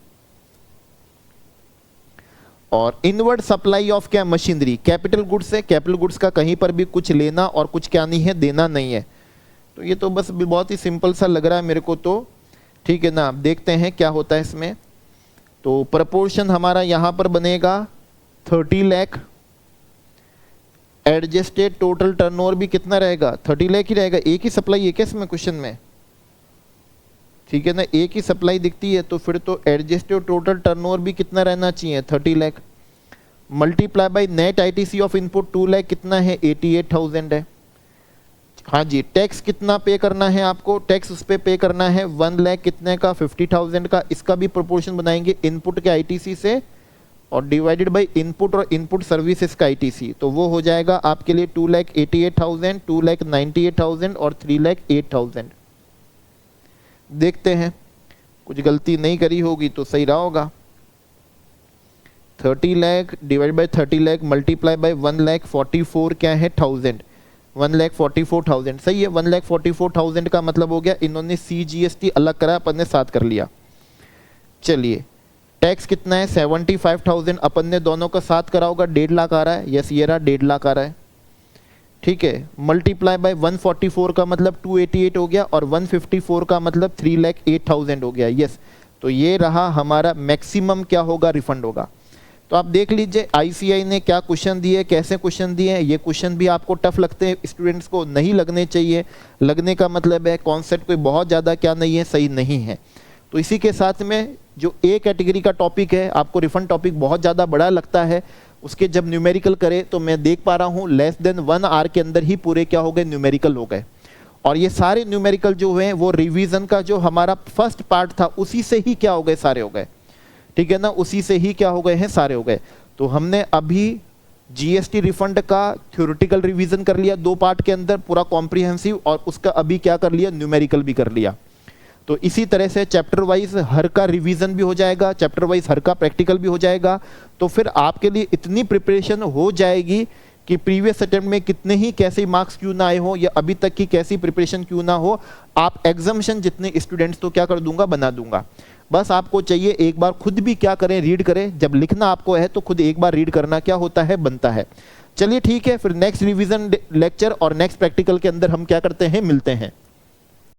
और इनवर्ड सप्लाई ऑफ क्या मशीनरी, कैपिटल गुड्स है, कैपिटल गुड्स का कहीं पर भी कुछ लेना और कुछ क्या नहीं है देना नहीं है। तो ये तो बस बहुत ही सिंपल सा लग रहा है मेरे को तो, ठीक है ना। देखते हैं क्या होता है इसमें। तो प्रपोर्शन हमारा यहाँ पर बनेगा 30 लाख, एडजस्टेड टोटल टर्नओवर भी कितना रहेगा 30 लाख ही रहेगा। एक ही सप्लाई है क्या इसमें क्वेश्चन में, ठीक है ना, एक ही सप्लाई दिखती है। तो फिर तो एडजस्टेड टोटल टर्नओवर भी कितना रहना चाहिए 30 lakh, multiply by net ITC of input 2 lakh कितना है 88,000 है। हाँ जी, टैक्स कितना पे करना है आपको, टैक्स उस पर पे करना है 1 लाख कितने का 50,000 का। इसका भी प्रोपोर्शन बनाएंगे इनपुट के आईटीसी से और डिवाइडेड बाय इनपुट और इनपुट सर्विसेज का आईटीसी। तो वो हो जाएगा आपके लिए 2,88,000, 2,98,000 और 3,08,000। देखते हैं कुछ गलती नहीं करी होगी तो सही रहा होगा। 30 lakh divide by 30 lakh multiply by 1,44 क्या है 1000, 1,44,000 सही है। 1,44,000 का मतलब हो गया इन्होंने CGST अलग करा, अपन ने साथ कर लिया। चलिए टैक्स कितना है 75,000, अपन ने दोनों का साथ करा होगा 1.5 लाख आ रहा है। यस ये रहा 1.5 लाख आ रहा है, ठीक है। मल्टीप्लाई बाय 144 का मतलब 288 हो गया और 154 का मतलब 3,08,000 हो गया। यस तो ये रहा हमारा मैक्सिमम क्या होगा रिफंड होगा। तो आप देख लीजिए ICAI ने क्या क्वेश्चन दिए, कैसे क्वेश्चन दिए हैं। ये क्वेश्चन भी आपको टफ लगते हैं स्टूडेंट्स को, नहीं लगने चाहिए। लगने का मतलब है कॉन्सेप्ट कोई बहुत ज़्यादा क्या नहीं है, सही नहीं है। तो इसी के साथ में जो A कैटेगरी का टॉपिक है, आपको रिफंड टॉपिक बहुत ज़्यादा बड़ा लगता है, उसके जब न्यूमेरिकल करे तो मैं देख पा रहा हूँ लेस देन 1 आवर के अंदर ही पूरे क्या हो गए न्यूमेरिकल हो गए। और ये सारे न्यूमेरिकल जो हैं वो रिवीजन का जो हमारा फर्स्ट पार्ट था उसी से ही क्या हो गए सारे हो गए, ठीक है ना, उसी से ही क्या हो गए हैं सारे हो गए। तो हमने अभी GST रिफंड का थ्योरेटिकल रिवीजन कर लिया 2 पार्ट के अंदर पूरा कॉम्प्रिहेंसिव, और उसका अभी क्या कर लिया न्यूमेरिकल भी कर लिया। तो इसी तरह से चैप्टर वाइज हर का रिवीजन भी हो जाएगा, चैप्टर वाइज हर का प्रैक्टिकल भी हो जाएगा। तो फिर आपके लिए इतनी प्रिपरेशन हो जाएगी कि प्रीवियस अटेम्प्ट में कितने ही कैसे मार्क्स क्यों ना आए हो या अभी तक की कैसी प्रिपरेशन क्यों ना हो, आप एग्जामिनेशन जितने स्टूडेंट्स तो क्या कर दूंगा बना दूंगा। बस आपको चाहिए एक बार खुद भी क्या करें रीड करें, जब लिखना आपको है तो खुद एक बार रीड करना क्या होता है बनता है। चलिए ठीक है, फिर नेक्स्ट रिवीजन लेक्चर और नेक्स्ट प्रैक्टिकल के अंदर हम क्या करते हैं मिलते हैं।